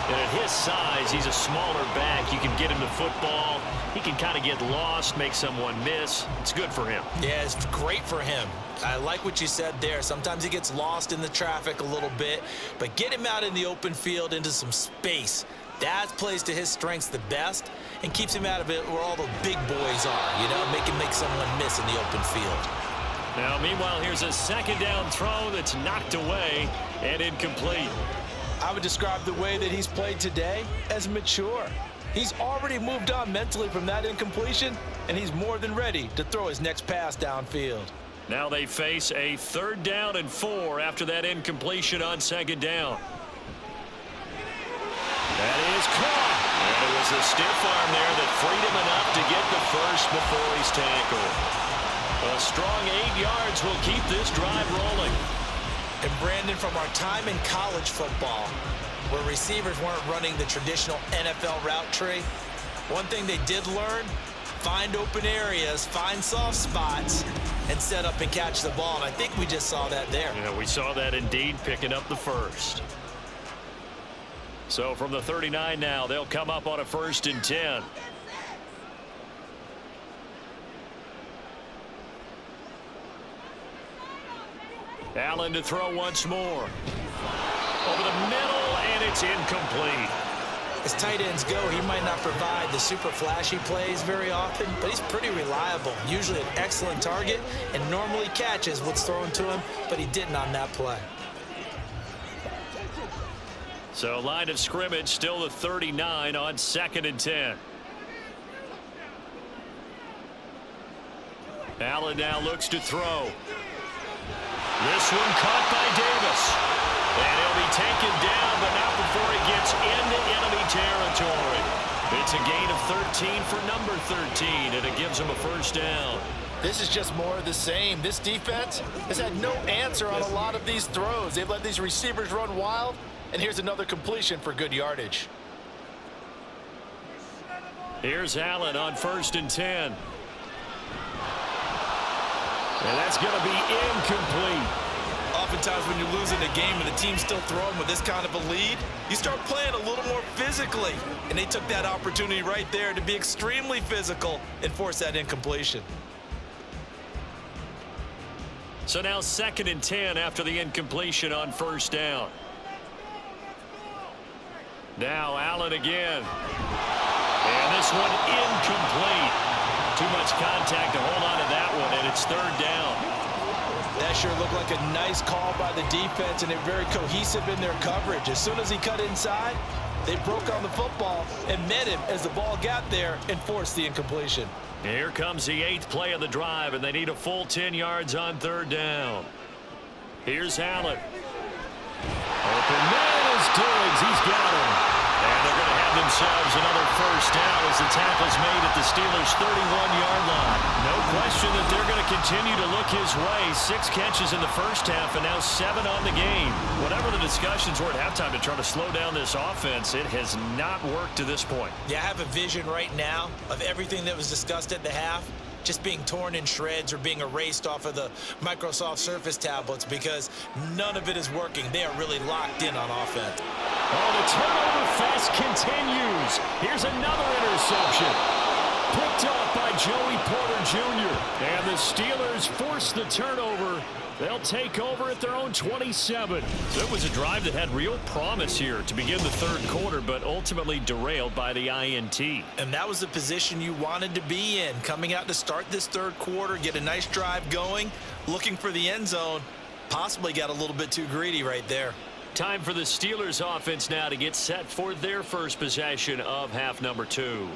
And at his size, he's a smaller back. You can get him the football. He can kind of get lost, make someone miss. It's good for him. Yeah, it's great for him. I like what you said there. Sometimes he gets lost in the traffic a little bit, but get him out in the open field into some space. That plays to his strengths the best and keeps him out of it where all the big boys are, you know, make him make someone miss in the open field. Now, meanwhile, here's a 2nd down throw that's knocked away and incomplete. I would describe the way that he's played today as mature. He's already moved on mentally from that incompletion, and he's more than ready to throw his next pass downfield. Now they face a 3rd down and 4 after that incompletion on 2nd down. That is caught. And it was a stiff arm there that freed him enough to get the first before he's tackled. A strong 8 yards will keep this drive rolling. And Brandon, from our time in college football, where receivers weren't running the traditional NFL route tree, one thing they did learn, find open areas, find soft spots, and set up and catch the ball. And I think we just saw that there. Yeah, we saw that indeed, picking up the first. So from the 39 now, they'll come up on a 1st and 10. Allen to throw once more. Over the middle, and it's incomplete. As tight ends go, he might not provide the super flashy plays very often, but he's pretty reliable. Usually an excellent target and normally catches what's thrown to him, but he didn't on that play. So line of scrimmage still the 39 on 2nd and 10. Allen now looks to throw. This one caught by Davis. And he'll be taken down, but not before he gets into enemy territory. It's a gain of 13 for number 13, and it gives him a 1st down. This is just more of the same. This defense has had no answer on a lot of these throws. They've let these receivers run wild, and here's another completion for good yardage. Here's Allen on 1st and 10. And that's going to be incomplete. Oftentimes when you're losing a game and the team's still throwing with this kind of a lead, you start playing a little more physically. And they took that opportunity right there to be extremely physical and force that incompletion. So now 2nd and 10 after the incompletion on 1st down. Now Allen again. And this one incomplete. Too much contact to hold on to that one, and it's third down. That sure looked like a nice call by the defense, and they're very cohesive in their coverage. As soon as he cut inside, they broke on the football and met him as the ball got there and forced the incompletion. Here comes the 8th play of the drive, and they need a full 10 yards on third down. Here's Allen. Open man is Diggs. He's got him. And they're going to have themselves another first down as the tackle's made at the Steelers' 31-yard line. No question that they're going to continue to look his way. 6 catches in the first half and now 7 on the game. Whatever the discussions were at halftime to try to slow down this offense, it has not worked to this point. Yeah, I have a vision right now of everything that was discussed at the half just being torn in shreds or being erased off of the Microsoft Surface tablets because none of it is working. They are really locked in on offense. Oh, the turnover fest continues. Here's another interception. Picked up by Joey Porter Jr. And the Steelers force the turnover. They'll take over at their own 27. So it was a drive that had real promise here to begin the third quarter, but ultimately derailed by the INT. And that was the position you wanted to be in, coming out to start this third quarter, get a nice drive going, looking for the end zone. Possibly got a little bit too greedy right there. Time for the Steelers offense now to get set for their first possession of half number 2.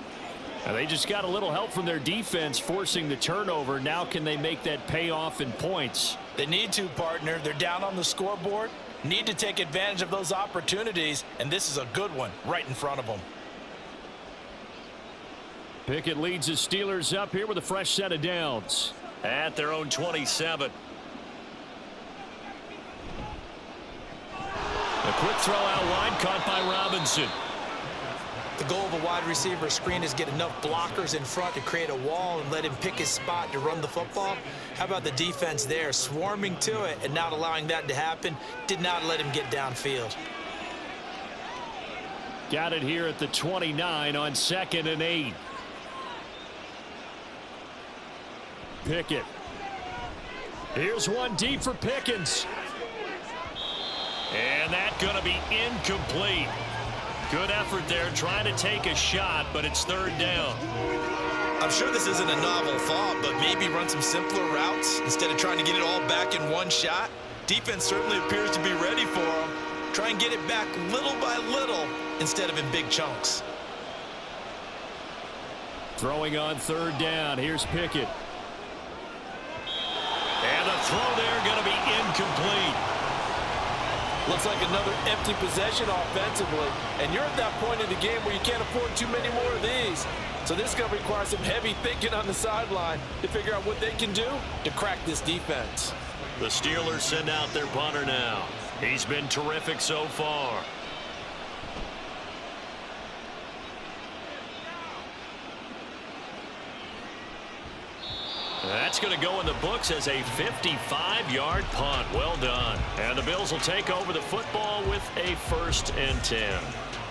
And they just got a little help from their defense forcing the turnover. Now can they make that pay off in points? They need to, partner. They're down on the scoreboard. Need to take advantage of those opportunities, and this is a good one right in front of them. Pickett leads the Steelers up here with a fresh set of downs at their own 27. A quick throw out wide caught by Robinson. The goal of a wide receiver screen is get enough blockers in front to create a wall and let him pick his spot to run the football. How about the defense there, swarming to it and not allowing that to happen? Did not let him get downfield. Got it here at the 29 on 2nd and 8. Pickett. Here's one deep for Pickens. And that's going to be incomplete. Good effort there trying to take a shot, but it's third down. I'm sure this isn't a novel thought, but maybe run some simpler routes instead of trying to get it all back in one shot. Defense certainly appears to be ready for them. Try and get it back little by little instead of in big chunks. Throwing on third down. Here's Pickett. And the throw there going to be incomplete. Looks like another empty possession offensively, and you're at that point in the game where you can't afford too many more of these. So this is going to require some heavy thinking on the sideline to figure out what they can do to crack this defense. The Steelers send out their punter now. He's been terrific so far. That's going to go in the books as a 55-yard punt. Well done. And the Bills will take over the football with a 1st and 10.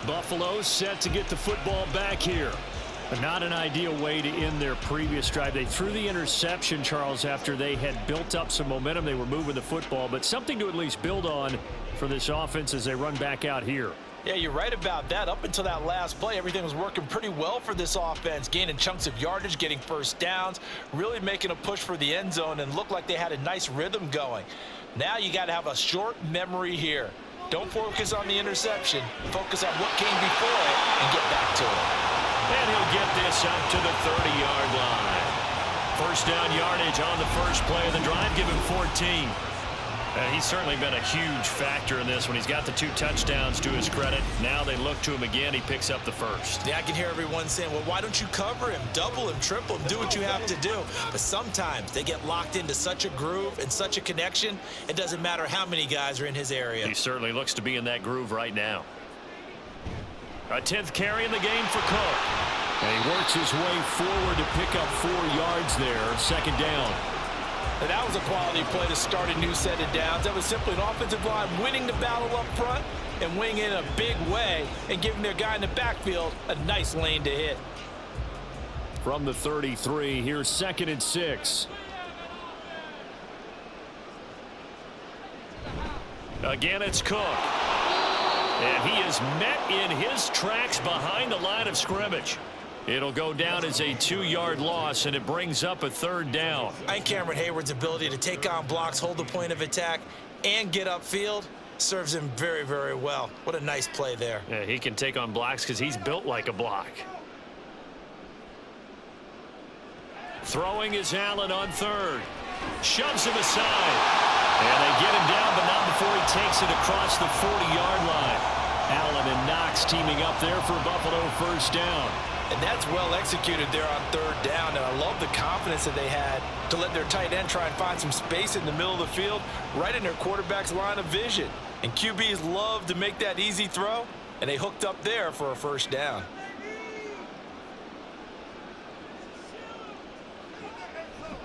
Buffalo set to get the football back here. But not an ideal way to end their previous drive. They threw the interception, Charles, after they had built up some momentum. They were moving the football, but something to at least build on for this offense as they run back out here. Yeah, you're right about that. Up until that last play, everything was working pretty well for this offense, gaining chunks of yardage, getting first downs, really making a push for the end zone, and looked like they had a nice rhythm going. Now you got to have a short memory here. Don't focus on the interception. Focus on what came before it and get back to it. And he'll get this up to the 30-yard line. First down yardage on the first play of the drive. Give him 14. He's certainly been a huge factor in this when he's got the 2 touchdowns to his credit. Now they look to him again. He picks up the first. Yeah, I can hear everyone saying, well, why don't you cover him, double him, triple him, do what you have to do. But sometimes they get locked into such a groove and such a connection, it doesn't matter how many guys are in his area. He certainly looks to be in that groove right now. A 10th carry in the game for Cook. And he works his way forward to pick up 4 yards there. 2nd down. And that was a quality play to start a new set of downs. That was simply an offensive line winning the battle up front and winning in a big way and giving their guy in the backfield a nice lane to hit. From the 33, here's 2nd and 6. Again, it's Cook. And he is met in his tracks behind the line of scrimmage. It'll go down as a 2-yard loss, and it brings up a 3rd down. I think Cameron Hayward's ability to take on blocks, hold the point of attack, and get upfield serves him very, very well. What a nice play there. Yeah, he can take on blocks because he's built like a block. Throwing is Allen on 3rd. Shoves him aside. And they get him down, but not before he takes it across the 40-yard line. Allen and Knox teaming up there for Buffalo 1st down. And that's well executed there on 3rd down. And I love the confidence that they had to let their tight end try and find some space in the middle of the field, right in their quarterback's line of vision. And QBs love to make that easy throw, and they hooked up there for a 1st down.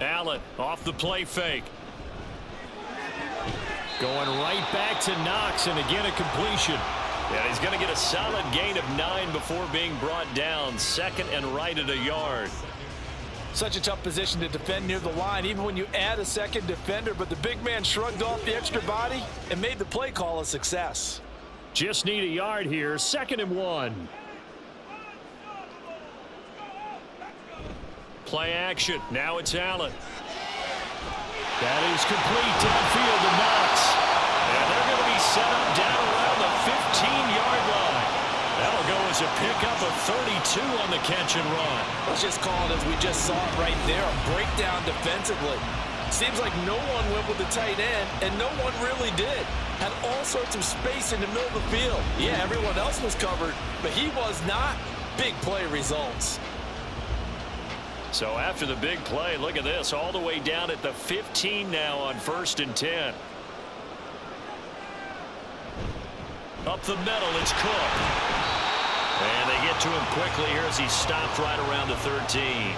Allen off the play fake. Going right back to Knox, and again a completion. Yeah, he's going to get a solid gain of 9 before being brought down. 2nd and right at a yard. Such a tough position to defend near the line, even when you add a 2nd defender, but the big man shrugged off the extra body and made the play call a success. Just need a yard here. 2nd and 1. Play action. Now it's Allen. That is complete downfield to Knox. And they're going to be set up down around the 15-yard line. That'll go as a pickup of 32 on the catch and run. Let's just call it as we just saw it right there, a breakdown defensively. Seems like no one went with the tight end, and no one really did. Had all sorts of space in the middle of the field. Yeah, everyone else was covered, but he was not. Big play results. So after the big play, look at this, all the way down at the 15 now on 1st and 10. Up the middle, it's Cook. And they get to him quickly here as he stopped right around the 13.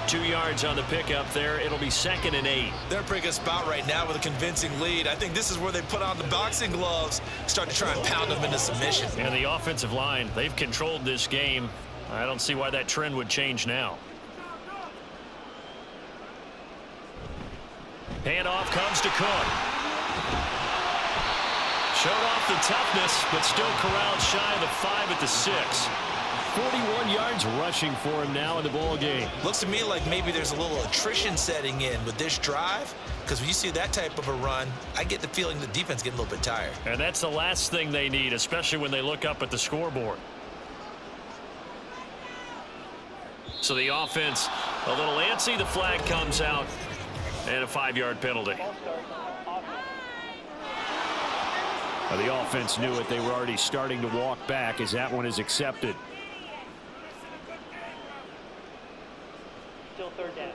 2 yards on the pickup there. It'll be 2nd and 8. They're in a pretty good spot right now with a convincing lead. I think this is where they put on the boxing gloves, start to try and pound them into submission. And the offensive line, they've controlled this game. I don't see why that trend would change now. Handoff comes to Cook. Showed off the toughness, but still corralled shy of the 5 at the 6. 41 yards rushing for him now in the ball game. Looks to me like maybe there's a little attrition setting in with this drive, because when you see that type of a run, I get the feeling the defense getting a little bit tired. And that's the last thing they need, especially when they look up at the scoreboard. So the offense a little antsy. The flag comes out. And a 5-yard penalty. Well, the offense knew it. They were already starting to walk back as that one is accepted. Still 3rd down.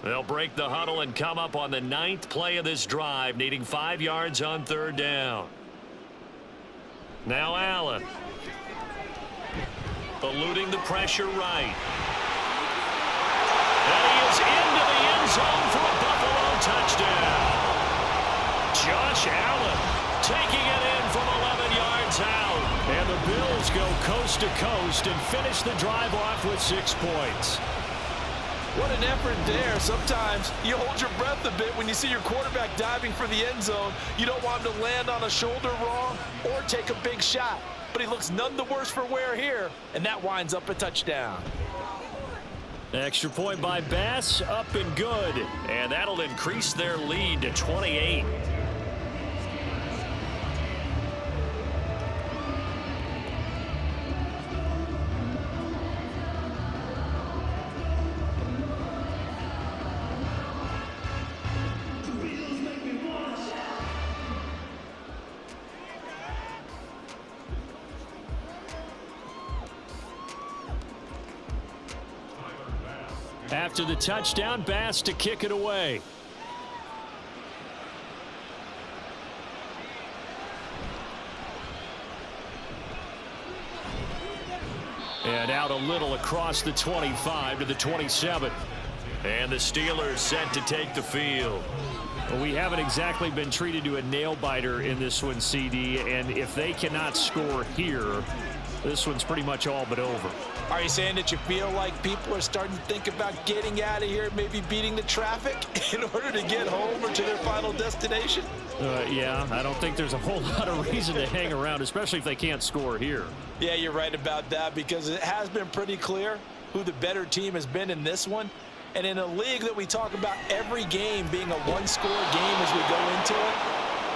They'll break the huddle and come up on the 9th play of this drive, needing 5 yards on 3rd down. Now Allen. Eluding the pressure right. And he is into the end zone for a Buffalo touchdown. Josh Allen taking it in from 11 yards out. And the Bills go coast to coast and finish the drive off with 6 points. What an effort there. Sometimes you hold your breath a bit when you see your quarterback diving for the end zone. You don't want him to land on a shoulder wrong or take a big shot. But he looks none the worse for wear here, and that winds up a touchdown. Extra point by Bass, up and good. And that'll increase their lead to 28. After the touchdown, Bass to kick it away. And out a little across the 25 to the 27. And the Steelers set to take the field. Well, we haven't exactly been treated to a nail-biter in this one, CD. And if they cannot score here, this one's pretty much all but over. Are you saying that you feel like people are starting to think about getting out of here, maybe beating the traffic in order to get home or to their final destination? Yeah, I don't think there's a whole lot of reason to hang around, especially if they can't score here. Yeah, you're right about that, because it has been pretty clear who the better team has been in this one. And in a league that we talk about every game being a one-score game as we go into it,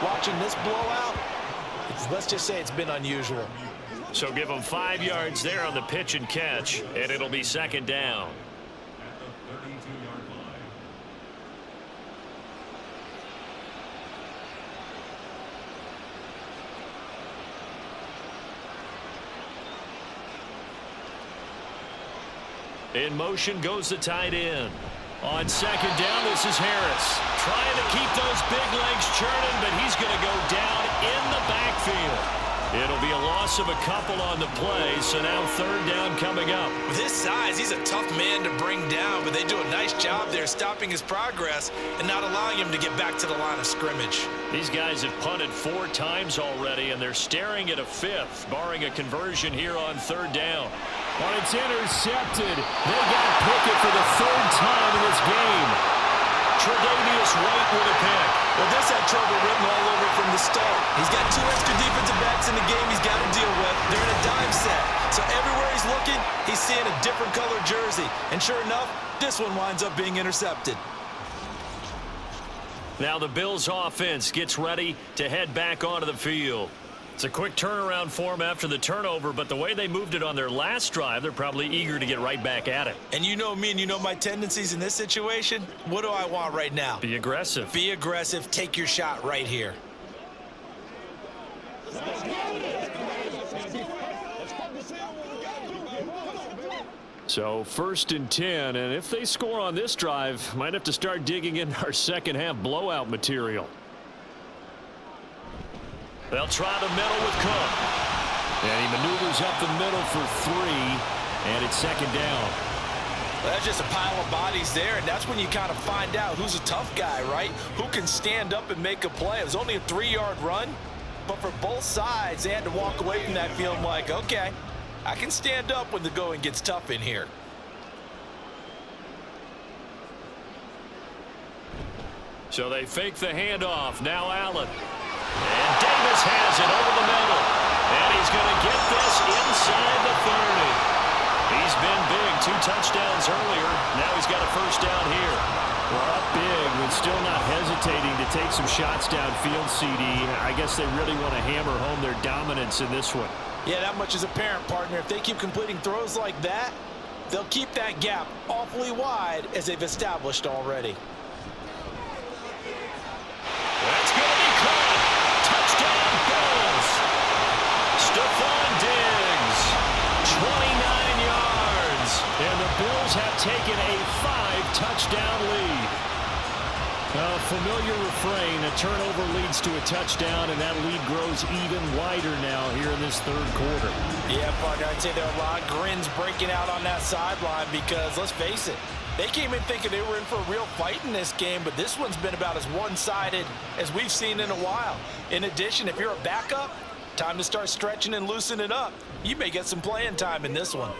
watching this blowout, let's just say it's been unusual. So give them 5 yards there on the pitch and catch, and it'll be second down. In motion goes the tight end. On second down, this is Harris. Trying to keep those big legs churning, but he's going to go down in the backfield. It'll be a loss of a couple on the play, so now third down coming up. With his size, he's a tough man to bring down, but they do a nice job there stopping his progress and not allowing him to get back to the line of scrimmage. These guys have punted 4 times already, and they're staring at a 5th, barring a conversion here on third down. When it's intercepted, they got Pickett for the 3rd time in this game. Tre'Davious White with a pick. Well, this had trouble written all over from the start. He's got 2 extra defensive backs in the game he's got to deal with. They're in a dime set. So everywhere he's looking, he's seeing a different color jersey. And sure enough, this one winds up being intercepted. Now the Bills offense gets ready to head back onto the field. It's a quick turnaround for them after the turnover, but the way they moved it on their last drive, they're probably eager to get right back at it. And you know me and you know my tendencies in this situation. What do I want right now? Be aggressive. Be aggressive. Take your shot right here. So 1st and 10, and if they score on this drive, might have to start digging in our second half blowout material. They'll try the middle with Cook. And he maneuvers up the middle for 3, and it's second down. Well, that's just a pile of bodies there, and that's when you kind of find out who's a tough guy, right? Who can stand up and make a play. It was only a 3-yard run, but for both sides, they had to walk away from that feeling like, okay, I can stand up when the going gets tough in here. So they fake the handoff. Now Allen. And Davis has it over the middle. And he's going to get this inside the 30. He's been big. 2 touchdowns earlier. Now he's got a first down here. Well, up big, but still not hesitating to take some shots downfield, CD. I guess they really want to hammer home their dominance in this one. Yeah, that much is apparent, partner. If they keep completing throws like that, they'll keep that gap awfully wide as they've established already. That's going to be caught. Touchdown, Bills. Stephon Diggs, 29 yards. And the Bills have taken a 5-touchdown lead. A familiar refrain, a turnover leads to a touchdown, and that lead grows even wider now here in this third quarter. Yeah, partner, I'd say there are a lot of grins breaking out on that sideline because, let's face it, they came in thinking they were in for a real fight in this game, but this one's been about as one-sided as we've seen in a while. In addition, if you're a backup, time to start stretching and loosening up. You may get some playing time in this one.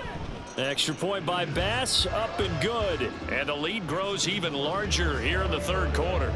Extra point by Bass, up and good. And the lead grows even larger here in the third quarter.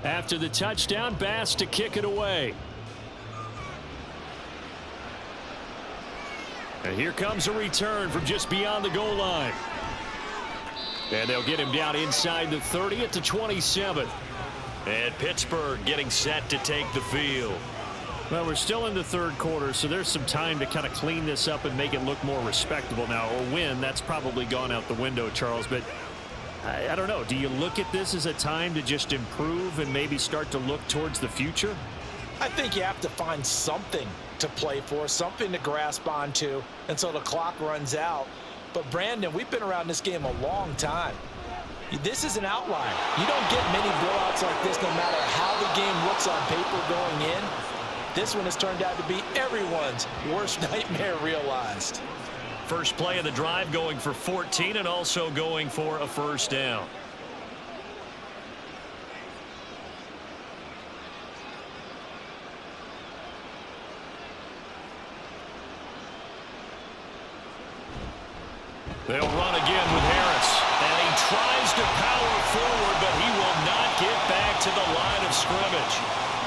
After the touchdown, Bass to kick it away. And here comes a return from just beyond the goal line. And they'll get him down inside the 30 at the 27. And Pittsburgh getting set to take the field. Well, we're still in the third quarter, so there's some time to kind of clean this up and make it look more respectable now. Or win, that's probably gone out the window, Charles. But I don't know. Do you look at this as a time to just improve and maybe start to look towards the future? I think you have to find something to play for, something to grasp onto until the clock runs out. But, Brandon, we've been around this game a long time. This is an outlier. You don't get many blowouts like this no matter how the game looks on paper going in. This one has turned out to be everyone's worst nightmare realized. First play of the drive going for 14 and also going for a first down. They'll run again with Harris. And he tries to power forward, but he will not get back to the line of scrimmage.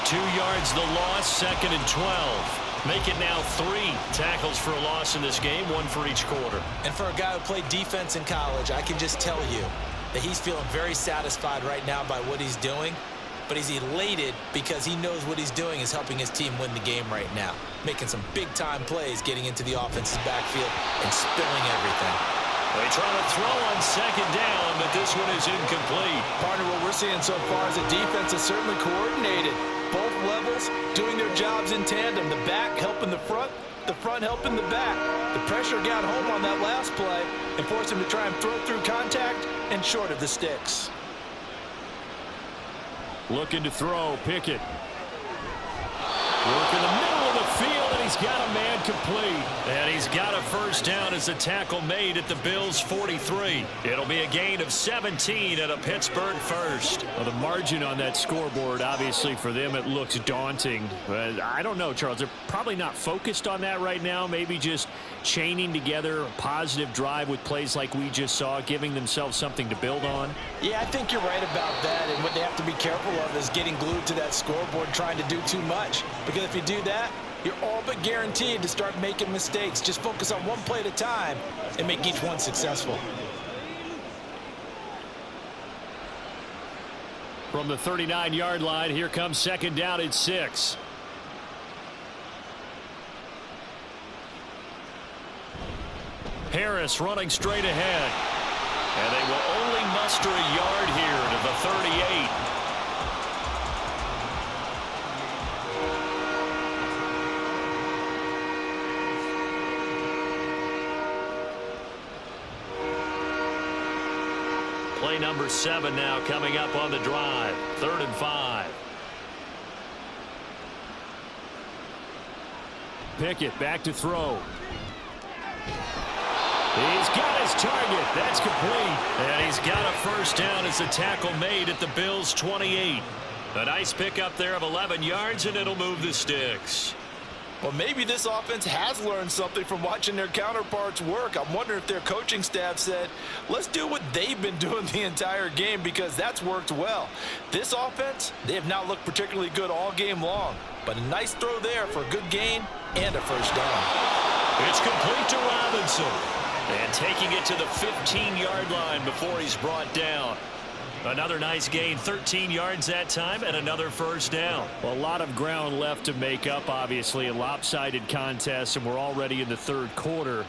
2 yards the loss, 2nd and 12. Make it now 3 tackles for a loss in this game, 1 for each quarter. And for a guy who played defense in college, I can just tell you that he's feeling very satisfied right now by what he's doing. But he's elated because he knows what he's doing is helping his team win the game right now. Making some big-time plays, getting into the offense's backfield and spilling everything. They try to throw on 2nd down, but this one is incomplete. Partner, what we're seeing so far is the defense is certainly coordinated. Both levels doing their jobs in tandem. The back helping the front helping the back. The pressure got home on that last play and forced him to try and throw through contact and short of the sticks. Looking to throw, Pickett. Work in the middle of the field, and he's got a man complete. And he's got a first down as a tackle made at the Bills' 43. It'll be a gain of 17 at a Pittsburgh first. Well, the margin on that scoreboard, obviously for them, it looks daunting. But I don't know, Charles. They're probably not focused on that right now. Maybe just chaining together a positive drive with plays like we just saw, giving themselves something to build on. Yeah, I think you're right about that. And what they have to be careful of is getting glued to that scoreboard, trying to do too much. Because if you do that, you're all but guaranteed to start making mistakes. Just focus on one play at a time and make each one successful. From the 39-yard line, here comes 2nd down at 6. Harris running straight ahead. And they will only muster a yard here to the 38. Play number 7 now coming up on the drive. 3rd and 5. Pickett back to throw. He's got his target. That's complete. And he's got a first down as a tackle made at the Bills' 28. A nice pickup there of 11 yards, and it'll move the sticks. Well, maybe this offense has learned something from watching their counterparts work. I'm wondering if their coaching staff said, let's do what they've been doing the entire game, because that's worked well. This offense, they have not looked particularly good all game long. But a nice throw there for a good gain and a first down. It's complete to Robinson. And taking it to the 15-yard line before he's brought down. Another nice gain, 13 yards that time, and another first down. Well, a lot of ground left to make up, obviously. A lopsided contest, and we're already in the 3rd quarter.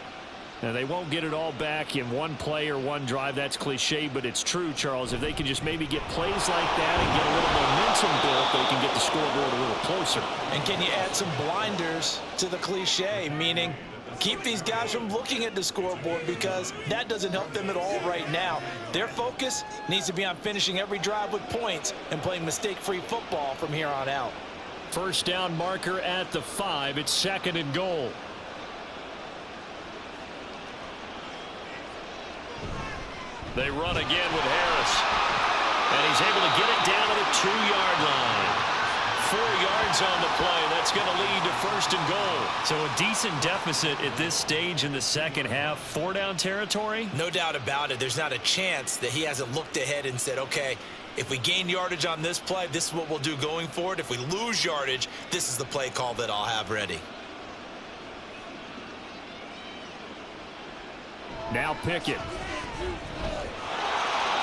Now, they won't get it all back in one play or one drive. That's cliche, but it's true, Charles. If they can just maybe get plays like that and get a little momentum built, they can get the scoreboard a little closer. And can you add some blinders to the cliche, meaning keep these guys from looking at the scoreboard, because that doesn't help them at all right now. Their focus needs to be on finishing every drive with points and playing mistake-free football from here on out. First down marker at the 5. It's 2nd and goal. They run again with Harris. And he's able to get it down to the 2-yard line. 4 yards on the play. That's going to lead to 1st and goal. So a decent deficit at this stage in the second half. 4-down territory? No doubt about it. There's not a chance that he hasn't looked ahead and said, okay, if we gain yardage on this play, this is what we'll do going forward. If we lose yardage, this is the play call that I'll have ready. Now Pickett.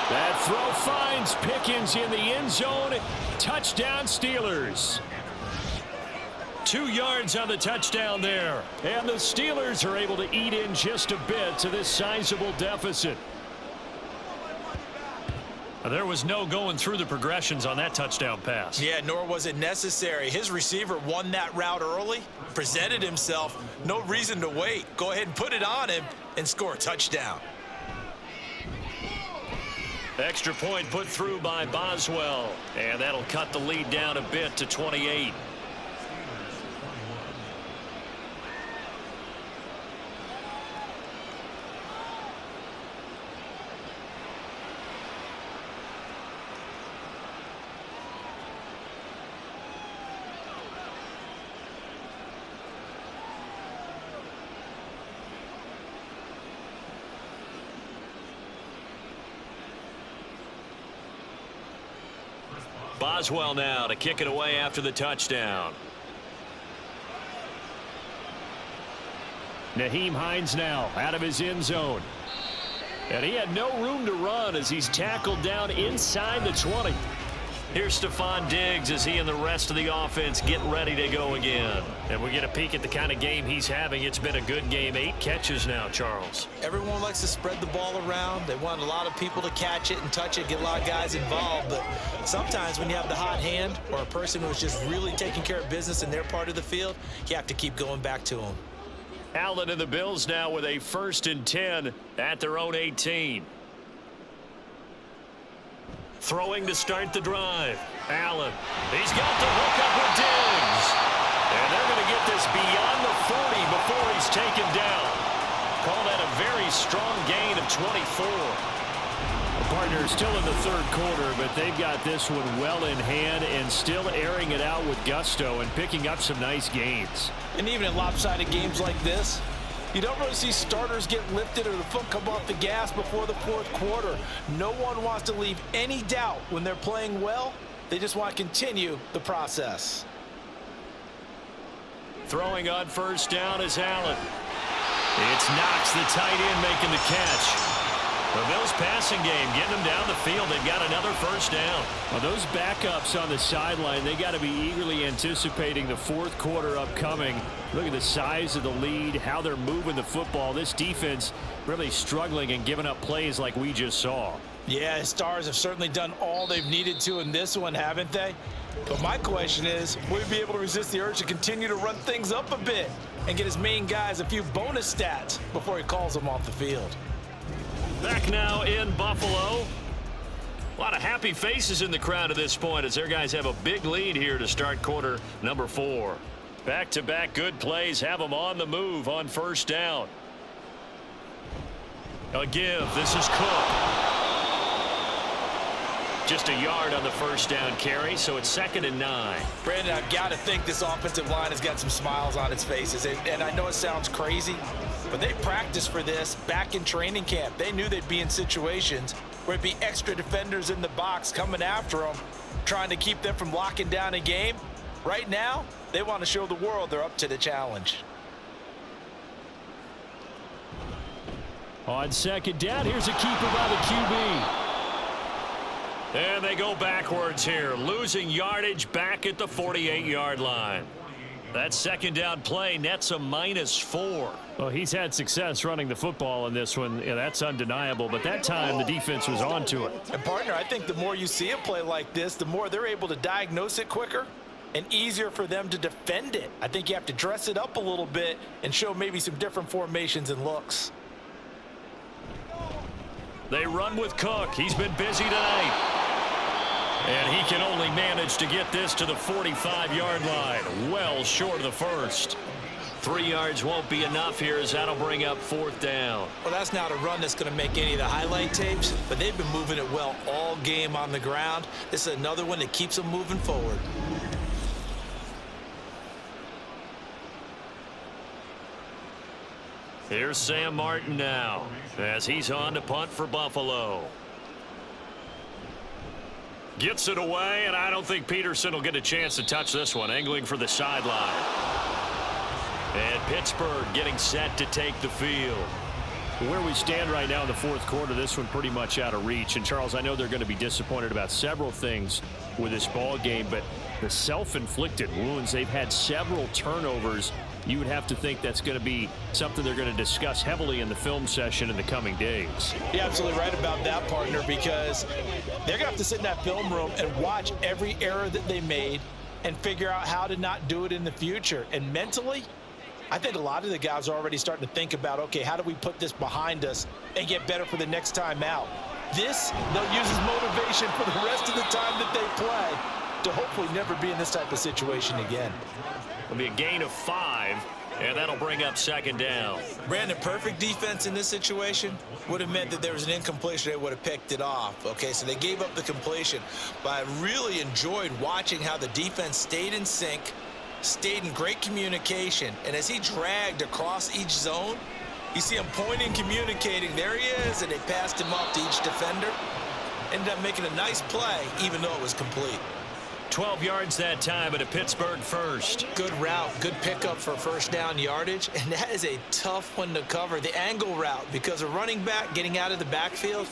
That throw finds Pickens in the end zone. Touchdown Steelers. 2 yards on the touchdown there. And the Steelers are able to eat in just a bit to this sizable deficit. There was no going through the progressions on that touchdown pass. Yeah, nor was it necessary. His receiver won that route early, presented himself. No reason to wait. Go ahead and put it on him and score a touchdown. Extra point put through by Boswell, and that'll cut the lead down a bit to 28. Boswell now to kick it away after the touchdown. Nyheim Hines now out of his end zone. And he had no room to run as he's tackled down inside the 20. Here's Stephon Diggs as he and the rest of the offense get ready to go again. And we get a peek at the kind of game he's having. It's been a good game. 8 catches now, Charles. Everyone likes to spread the ball around. They want a lot of people to catch it and touch it, get a lot of guys involved. But sometimes when you have the hot hand or a person who's just really taking care of business in their part of the field, you have to keep going back to them. Allen and the Bills now with a 1st and 10 at their own 18. Throwing to start the drive. Allen. He's got the hook up with Diggs. And they're going to get this beyond the 40 before he's taken down. Call that a very strong gain of 24. The partner still in the 3rd quarter, but they've got this one well in hand and still airing it out with gusto and picking up some nice gains. And even in lopsided games like this, you don't really see starters get lifted or the foot come off the gas before the 4th quarter. No one wants to leave any doubt when they're playing well. They just want to continue the process. Throwing on 1st down is Allen. It's Knox, the tight end, making the catch. The Bills passing game, getting them down the field. They've got another 1st down. Well, those backups on the sideline, they got to be eagerly anticipating the 4th quarter upcoming. Look at the size of the lead, how they're moving the football. This defense really struggling and giving up plays like we just saw. Yeah, Stars have certainly done all they've needed to in this one, haven't they? But my question is, will he be able to resist the urge to continue to run things up a bit and get his main guys a few bonus stats before he calls them off the field? Back now in Buffalo. A lot of happy faces in the crowd at this point as their guys have a big lead here to start quarter number 4. Back-to-back good plays have them on the move on 1st down. A give. This is Cook. Just a yard on the 1st down carry, so it's 2nd and 9. Brandon, I've got to think this offensive line has got some smiles on its faces. And I know it sounds crazy, but they practiced for this back in training camp. They knew they'd be in situations where it'd be extra defenders in the box coming after them, trying to keep them from locking down a game. Right now, they want to show the world they're up to the challenge. On 2nd down, here's a keeper by the QB. And they go backwards here, losing yardage back at the 48-yard line. That 2nd down play nets a -4. Well, he's had success running the football in this one. Yeah, that's undeniable, but that time the defense was onto it. And partner, I think the more you see a play like this, the more they're able to diagnose it quicker and easier for them to defend it. I think you have to dress it up a little bit and show maybe some different formations and looks. They run with Cook. He's been busy tonight. And he can only manage to get this to the 45-yard line, well short of the 1st. 3 yards won't be enough here as that'll bring up 4th down. Well, that's not a run that's going to make any of the highlight tapes, but they've been moving it well all game on the ground. This is another one that keeps them moving forward. Here's Sam Martin now as he's on to punt for Buffalo. Gets it away, and I don't think Peterson will get a chance to touch this one. Angling for the sideline. And Pittsburgh getting set to take the field. Where we stand right now in the 4th quarter, this one pretty much out of reach. And, Charles, I know they're going to be disappointed about several things with this ball game, but the self-inflicted wounds, they've had several turnovers. You would have to think that's going to be something they're going to discuss heavily in the film session in the coming days. You're absolutely right about that, partner, because they're going to have to sit in that film room and watch every error that they made and figure out how to not do it in the future. And mentally, I think a lot of the guys are already starting to think about, okay, how do we put this behind us and get better for the next time out? This, they'll use as motivation for the rest of the time that they play to hopefully never be in this type of situation again. It'll be a gain of 5, and that'll bring up second down. Brandon, perfect defense in this situation would have meant that there was an incompletion. They would have picked it off. Okay, so they gave up the completion. But I really enjoyed watching how the defense stayed in sync, stayed in great communication. And as he dragged across each zone, you see him pointing, communicating. There he is, and they passed him off to each defender. Ended up making a nice play, even though it was complete. 12 yards that time, at a Pittsburgh first. Good route, good pickup for first down yardage, and that is a tough one to cover. The angle route, because a running back getting out of the backfield,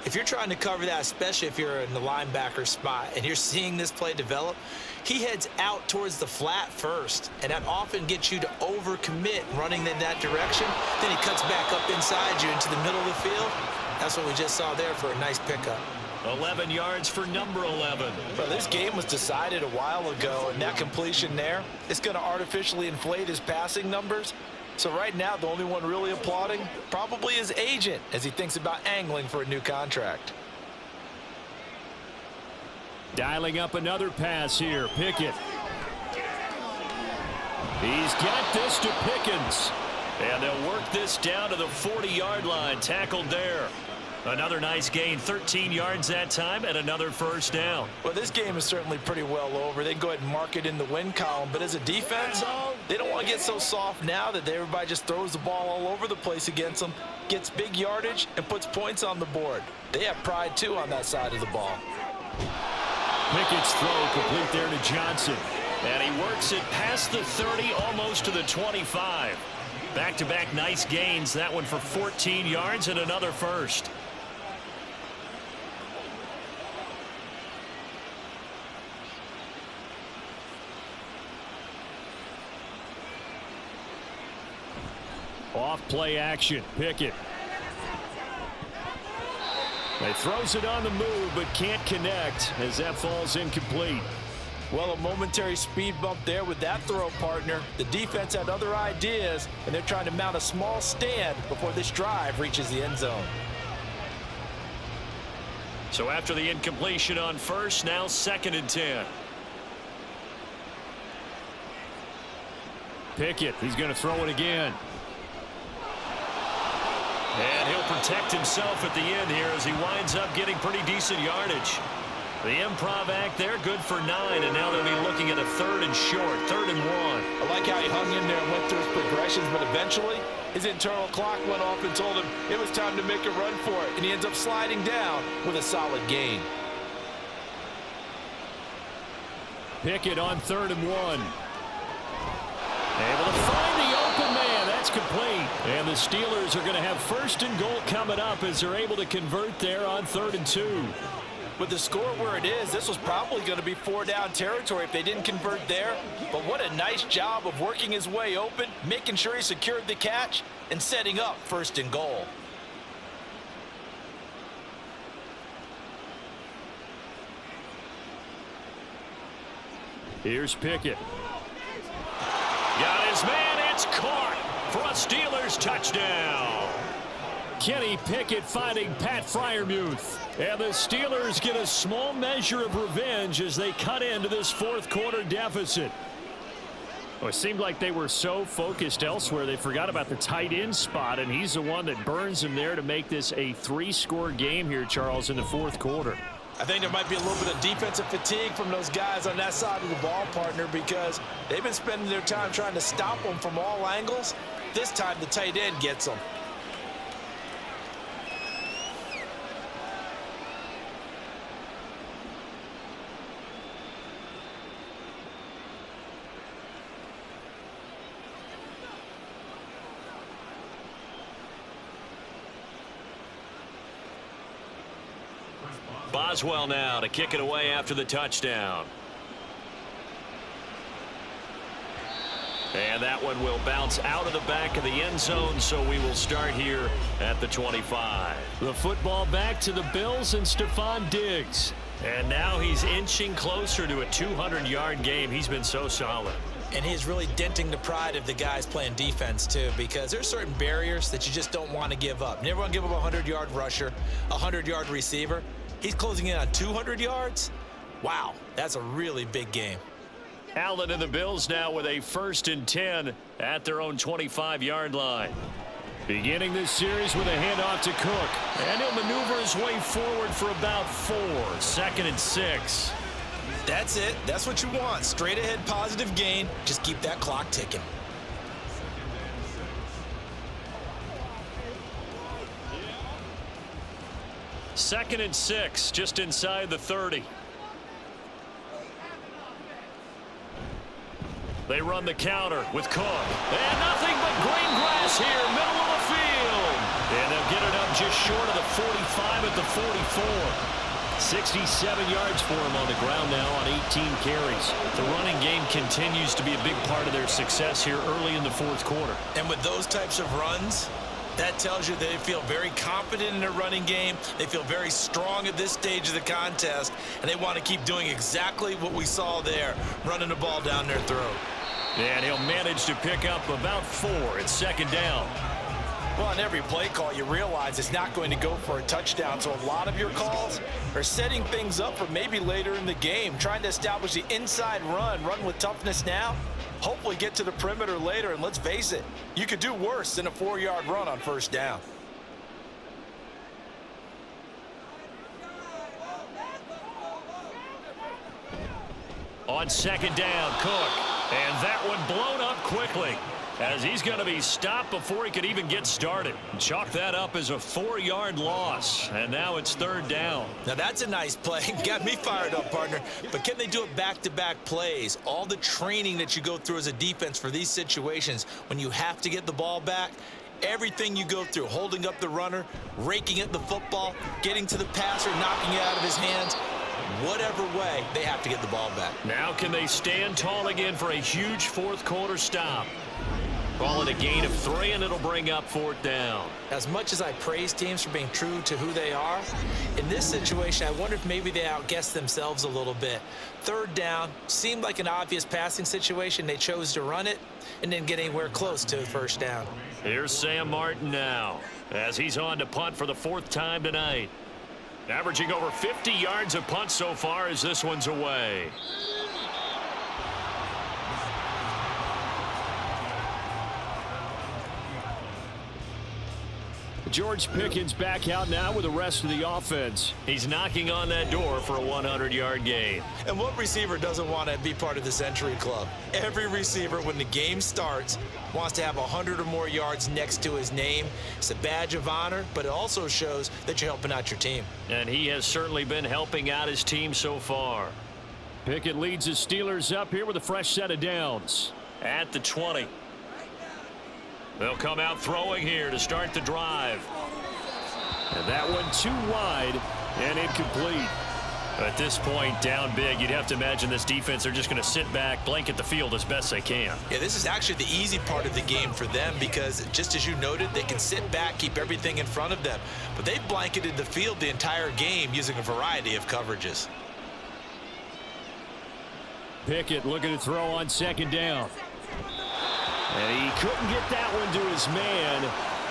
if you're trying to cover that, especially if you're in the linebacker spot and you're seeing this play develop, he heads out towards the flat first, and that often gets you to overcommit running in that direction. Then he cuts back up inside you into the middle of the field. That's what we just saw there for a nice pickup. 11 yards for number 11. Well, this game was decided a while ago, and that completion there is going to artificially inflate his passing numbers. So right now, the only one really applauding probably his agent as he thinks about angling for a new contract. Dialing up another pass here, Pickett. He's got this to Pickens. And they'll work this down to the 40-yard line, tackled there. Another nice gain, 13 yards that time, and another first down. Well, this game is certainly pretty well over. They can go ahead and mark it in the win column. But as a defense, they don't want to get so soft now that everybody just throws the ball all over the place against them, gets big yardage, and puts points on the board. They have pride, too, on that side of the ball. Pickett's throw complete there to Johnson. And he works it past the 30, almost to the 25. Back-to-back nice gains. That one for 14 yards and another first. Off play action, Pickett. He throws it on the move, but can't connect as that falls incomplete. Well, a momentary speed bump there with that throw, partner. The defense had other ideas, and they're trying to mount a small stand before this drive reaches the end zone. So after the incompletion on first, now 2nd and 10. Pickett, he's going to throw it again. And he'll protect himself at the end here as he winds up getting pretty decent yardage. The improv act there, good for 9, and now they'll be looking at a 3rd and short, 3rd and 1. I like how he hung in there and went through his progressions, but eventually his internal clock went off and told him it was time to make a run for it, and he ends up sliding down with a solid gain. Pickett on 3rd and 1. Able to find the open man. That's complete. And the Steelers are going to have 1st and goal coming up as they're able to convert there on 3rd and 2. With the score where it is, this was probably going to be 4-down territory if they didn't convert there. But what a nice job of working his way open, making sure he secured the catch, and setting up 1st and goal. Here's Pickett. Got his man. It's caught for a Steelers touchdown. Kenny Pickett finding Pat Freiermuth. And the Steelers get a small measure of revenge as they cut into this 4th quarter deficit. Well, it seemed like they were so focused elsewhere they forgot about the tight end spot, and he's the one that burns them there to make this a 3-score game here, Charles, in the 4th quarter. I think there might be a little bit of defensive fatigue from those guys on that side of the ball, partner, because they've been spending their time trying to stop them from all angles. This time the tight end gets them. Boswell now to kick it away after the touchdown. And that one will bounce out of the back of the end zone, so we will start here at the 25. The football back to the Bills and Stephon Diggs. And now he's inching closer to a 200-yard game. He's been so solid. And he is really denting the pride of the guys playing defense, too, because there's certain barriers that you just don't want to give up. You never want to give up a 100-yard rusher, a 100-yard receiver. He's closing in on 200 yards. Wow, that's a really big game. Allen and the Bills now with a 1st and 10 at their own 25-yard line. Beginning this series with a handoff to Cook. And he'll maneuver his way forward for about 4. 2nd and 6. That's it. That's what you want. Straight ahead positive gain. Just keep that clock ticking. Second and 6, just inside the 30. They run the counter with Cook. And nothing but green grass here, middle of the field. And they'll get it up just short of the 45 at the 44. 67 yards for him on the ground now on 18 carries. The running game continues to be a big part of their success here early in the 4th quarter. And with those types of runs, that tells you they feel very confident in their running game. They feel very strong at this stage of the contest, and they want to keep doing exactly what we saw there, running the ball down their throat. And he'll manage to pick up about 4 at 2nd down. Well, on every play call, you realize it's not going to go for a touchdown, so a lot of your calls are setting things up for maybe later in the game, trying to establish the inside run with toughness now, hopefully get to the perimeter later, and let's face it, you could do worse than a 4-yard run on 1st down. On 2nd down, Cook. And that one blown up quickly as he's going to be stopped before he could even get started. Chalk that up as a 4-yard loss. And now it's 3rd down. Now that's a nice play. Got me fired up, partner. But can they do it back-to-back plays? All the training that you go through as a defense for these situations, when you have to get the ball back, everything you go through, holding up the runner, raking at the football, getting to the passer, knocking it out of his hands, whatever way, they have to get the ball back. Now can they stand tall again for a huge 4th quarter stop? Call it a gain of 3, and it'll bring up 4th down. As much as I praise teams for being true to who they are, in this situation, I wonder if maybe they outguessed themselves a little bit. 3rd down seemed like an obvious passing situation. They chose to run it and didn't get anywhere close to 1st down. Here's Sam Martin now as he's on to punt for the 4th time tonight. Averaging over 50 yards of punt so far as this one's away. George Pickens back out now with the rest of the offense. He's knocking on that door for a 100-yard gain. And what receiver doesn't want to be part of the Century Club? Every receiver, when the game starts, wants to have 100 or more yards next to his name. It's a badge of honor, but it also shows that you're helping out your team. And he has certainly been helping out his team so far. Pickett leads his Steelers up here with a fresh set of downs at the 20. They'll come out throwing here to start the drive. And that one too wide and incomplete. At this point, down big, you'd have to imagine this defense are just going to sit back, blanket the field as best they can. Yeah, this is actually the easy part of the game for them because, just as you noted, they can sit back, keep everything in front of them. But they've blanketed the field the entire game using a variety of coverages. Pickett looking to throw on 2nd down. And he couldn't get that one to his man.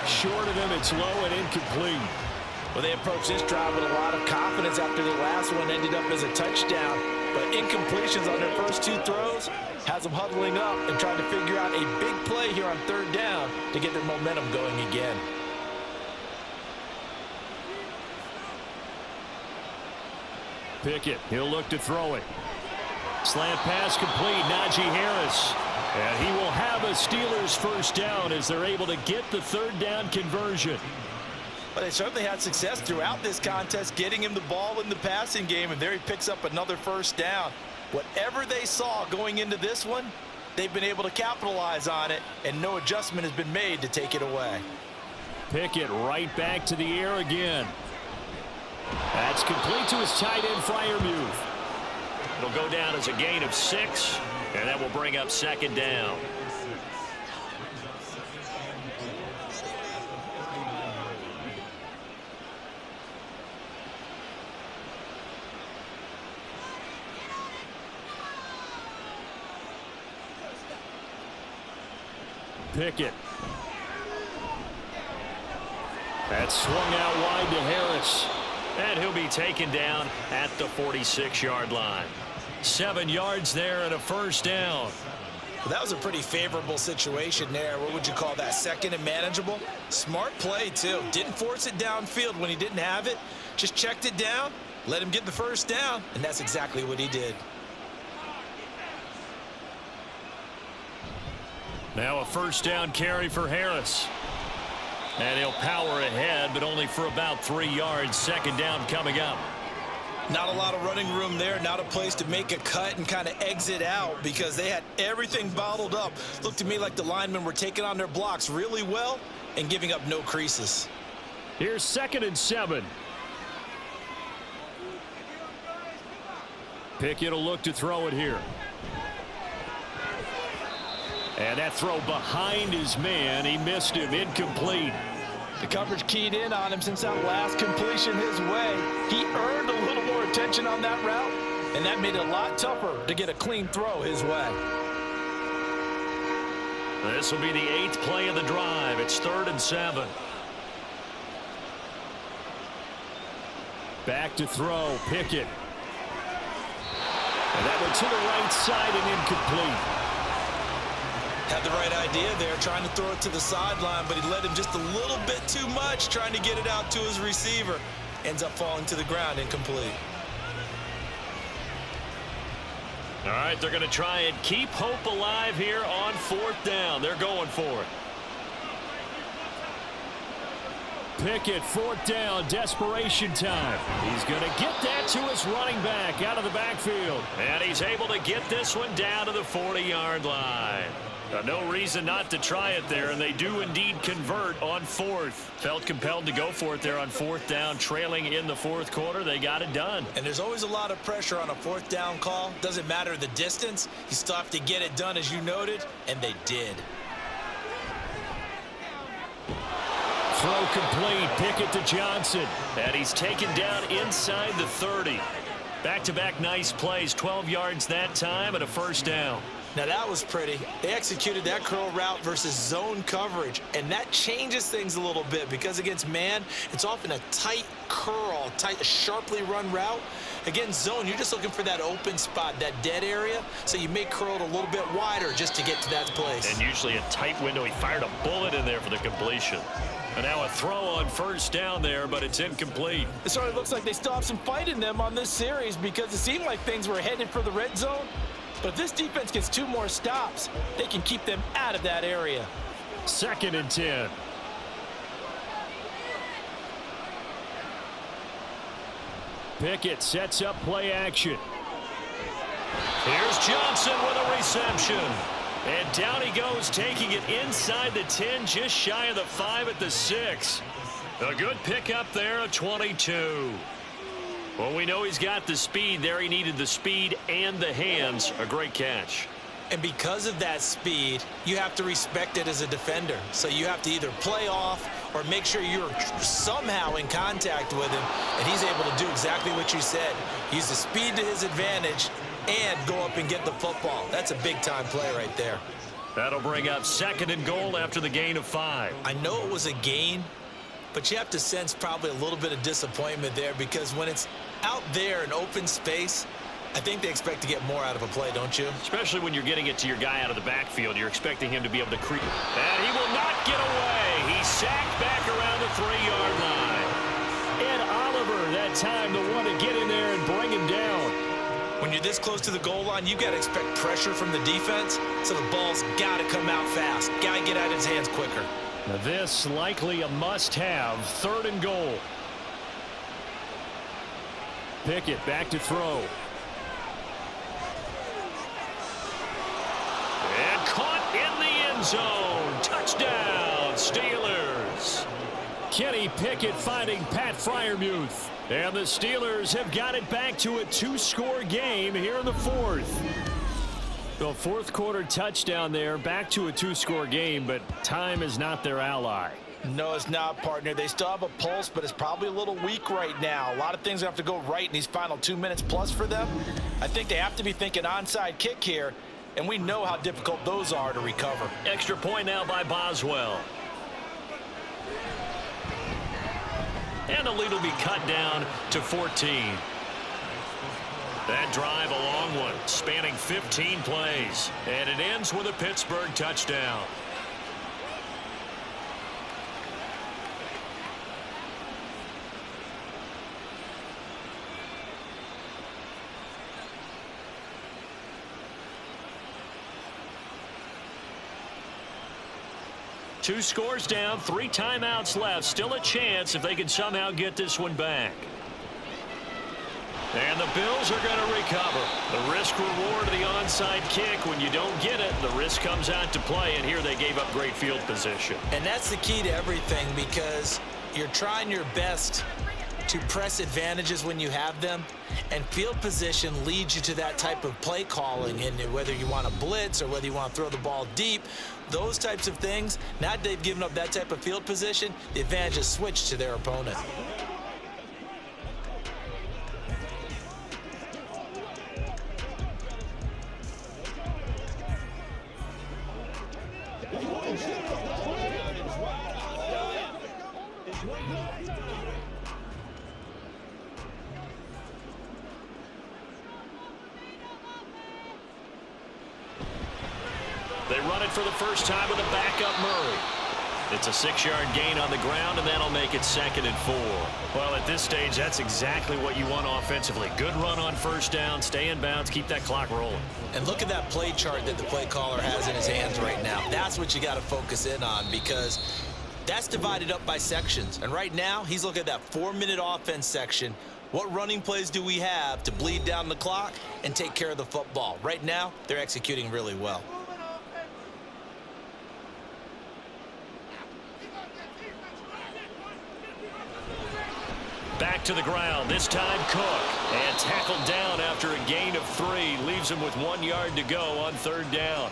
Short of him, it's low and incomplete. Well, they approached this drive with a lot of confidence after the last one ended up as a touchdown. But incompletions on their first 2 throws has them huddling up and trying to figure out a big play here on 3rd down to get their momentum going again. Pickett, he'll look to throw it. Slant pass complete, Najee Harris. And he will have a Steelers 1st down as they're able to get the 3rd down conversion. But they certainly had success throughout this contest, getting him the ball in the passing game, and there he picks up another 1st down. Whatever they saw going into this one, they've been able to capitalize on it, and no adjustment has been made to take it away. Pickett right back to the air again. That's complete to his tight end Freiermuth. It'll go down as a gain of 6, and that will bring up 2nd down. Pickett. That's swung out wide to Harris. And he'll be taken down at the 46-yard line. 7 yards there and a first down. Well, that was a pretty favorable situation there. What would you call that? Second and manageable? Smart play, too. Didn't force it downfield when he didn't have it. Just checked it down, let him get the first down, and that's exactly what he did. Now a first down carry for Harris. And he'll power ahead, but only for about 3 yards. Second down coming up. Not a lot of running room there. Not a place to make a cut and kind of exit out because they had everything bottled up. Looked to me like the linemen were taking on their blocks really well and giving up no creases. Here's 2nd and 7. Pickett will look to throw it here. And that throw behind his man. He missed him. Incomplete. The coverage keyed in on him since that last completion his way. He earned a little more attention on that route, and that made it a lot tougher to get a clean throw his way. This will be the 8th play of the drive. It's 3rd and 7. Back to throw. Pickett. And that went to the right side and incomplete. Had the right idea there, trying to throw it to the sideline, but he led him just a little bit too much, trying to get it out to his receiver. Ends up falling to the ground, incomplete. All right, they're going to try and keep hope alive here on 4th down. They're going for it. Pickett, 4th down, desperation time. He's going to get that to his running back out of the backfield. And he's able to get this one down to the 40-yard line. No reason not to try it there, and they do indeed convert on 4th. Felt compelled to go for it there on 4th down, trailing in the 4th quarter. They got it done. And there's always a lot of pressure on a 4th down call. Doesn't matter the distance. You still have to get it done, as you noted, and they did. Throw complete. Pickett to Johnson. And he's taken down inside the 30. Back-to-back nice plays. 12 yards that time and a first down. Now that was pretty. They executed that curl route versus zone coverage, and that changes things a little bit because against man, it's often a tight curl, tight, sharply run route. Against zone, you're just looking for that open spot, that dead area, so you may curl it a little bit wider just to get to that place. And usually a tight window. He fired a bullet in there for the completion. And now a throw on first down there, but it's incomplete. It sort of looks like they still have some fight in them on this series because it seemed like things were headed for the red zone. But if this defense gets 2 more stops, they can keep them out of that area. 2nd and 10. Pickett sets up play action. Here's Johnson with a reception. And down he goes, taking it inside the 10, just shy of the 5 at the 6. A good pickup there, a 22. Well, we know he's got the speed there. He needed the speed and the hands. A great catch. And because of that speed, you have to respect it as a defender. So you have to either play off or make sure you're somehow in contact with him. And he's able to do exactly what you said. Use the speed to his advantage and go up and get the football. That's a big-time play right there. That'll bring up 2nd and goal after the gain of 5. I know it was a gain, but you have to sense probably a little bit of disappointment there because when it's out there in open space, I think they expect to get more out of a play, don't you? Especially when you're getting it to your guy out of the backfield. You're expecting him to be able to creep. And he will not get away. He's sacked back around the 3-yard line. Ed Oliver, that time, the one to get in there and bring him down. When you're this close to the goal line, you got to expect pressure from the defense, so the ball's got to come out fast. Got to get out of his hands quicker. Now this likely a must-have. 3rd and goal. Pickett back to throw. And caught in the end zone. Touchdown, Steelers. Kenny Pickett finding Pat Freiermuth. And the Steelers have got it back to a 2-score game here in the 4th. The 4th quarter touchdown there, back to a 2-score game, but time is not their ally. No, it's not, partner. They still have a pulse, but it's probably a little weak right now. A lot of things have to go right in these final 2 minutes plus for them. I think they have to be thinking onside kick here and we know how difficult those are to recover. Extra point now by Boswell. And the lead will be cut down to 14. That drive, a long one, spanning 15 plays. And it ends with a Pittsburgh touchdown. Two scores down, 3 timeouts left. Still a chance if they can somehow get this one back. And the Bills are going to recover. The risk-reward of the onside kick. When you don't get it, the risk comes out to play, and here they gave up great field position. And that's the key to everything, because you're trying your best to press advantages when you have them, and field position leads you to that type of play calling. And whether you want to blitz or whether you want to throw the ball deep, those types of things, now that they've given up that type of field position, the advantage is switched to their opponent. They run it for the first time with a backup Murray. It's a 6-yard gain on the ground, and that'll make it 2nd and 4. Well, at this stage, that's exactly what you want offensively. Good run on first down, stay in bounds, keep that clock rolling. And look at that play chart that the play caller has in his hands right now. That's what you got to focus in on, because that's divided up by sections. And right now, he's looking at that 4-minute offense section. What running plays do we have to bleed down the clock and take care of the football? Right now, they're executing really well. Back to the ground, this time Cook. And tackled down after a gain of 3. Leaves him with 1 yard to go on 3rd down.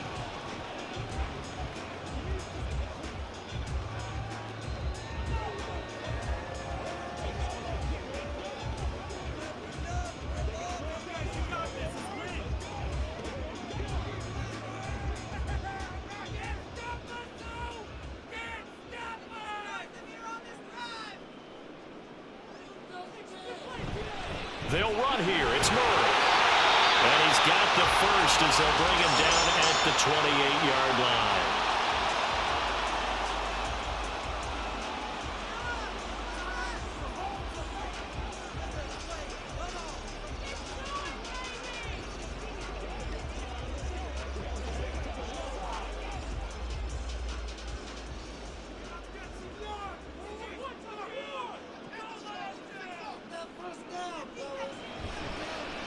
They'll run here. It's Murray. And he's got the first as they'll bring him down at the 28-yard line.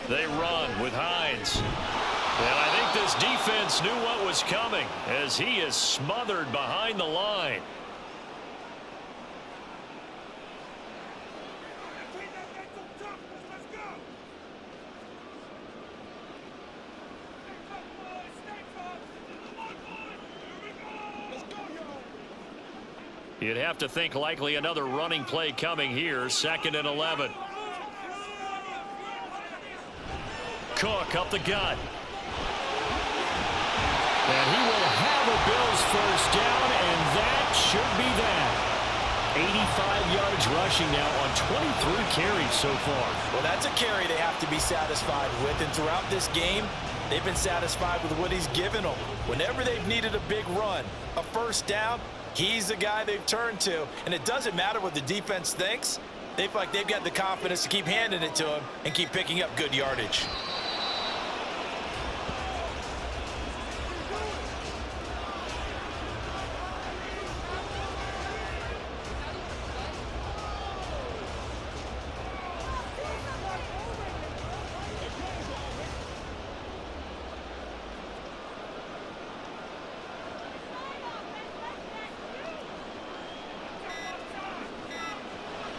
They run with Hines. And I think this defense knew what was coming as he is smothered behind the line. You'd have to think likely another running play coming here. 2nd and 11. Cook up the gut. And he will have a Bills first down, and that should be that. 85 yards rushing now on 23 carries so far. Well, that's a carry they have to be satisfied with, and throughout this game, they've been satisfied with what he's given them. Whenever they've needed a big run, a first down, he's the guy they've turned to, and it doesn't matter what the defense thinks. They feel like they've got the confidence to keep handing it to him and keep picking up good yardage.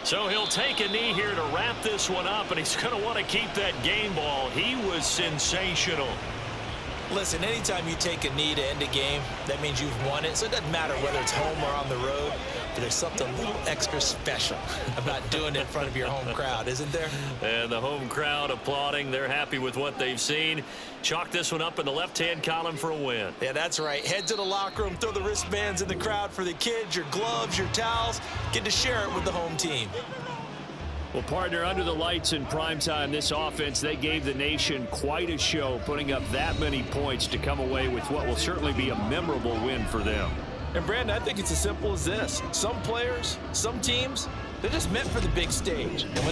So he'll take a knee here to wrap this one up, and he's going to want to keep that game ball. He was sensational. Listen, anytime you take a knee to end a game, that means you've won it. So it doesn't matter whether it's home or on the road. There's something a little extra special about doing it in front of your home crowd, isn't there? And the home crowd applauding. They're happy with what they've seen. Chalk this one up in the left-hand column for a win. Yeah, that's right. Head to the locker room, throw the wristbands in the crowd for the kids, your gloves, your towels. Get to share it with the home team. Well, partner, under the lights in primetime, this offense, they gave the nation quite a show, putting up that many points to come away with what will certainly be a memorable win for them. And, Brandon, I think it's as simple as this. Some players, some teams, they're just meant for the big stage. And when they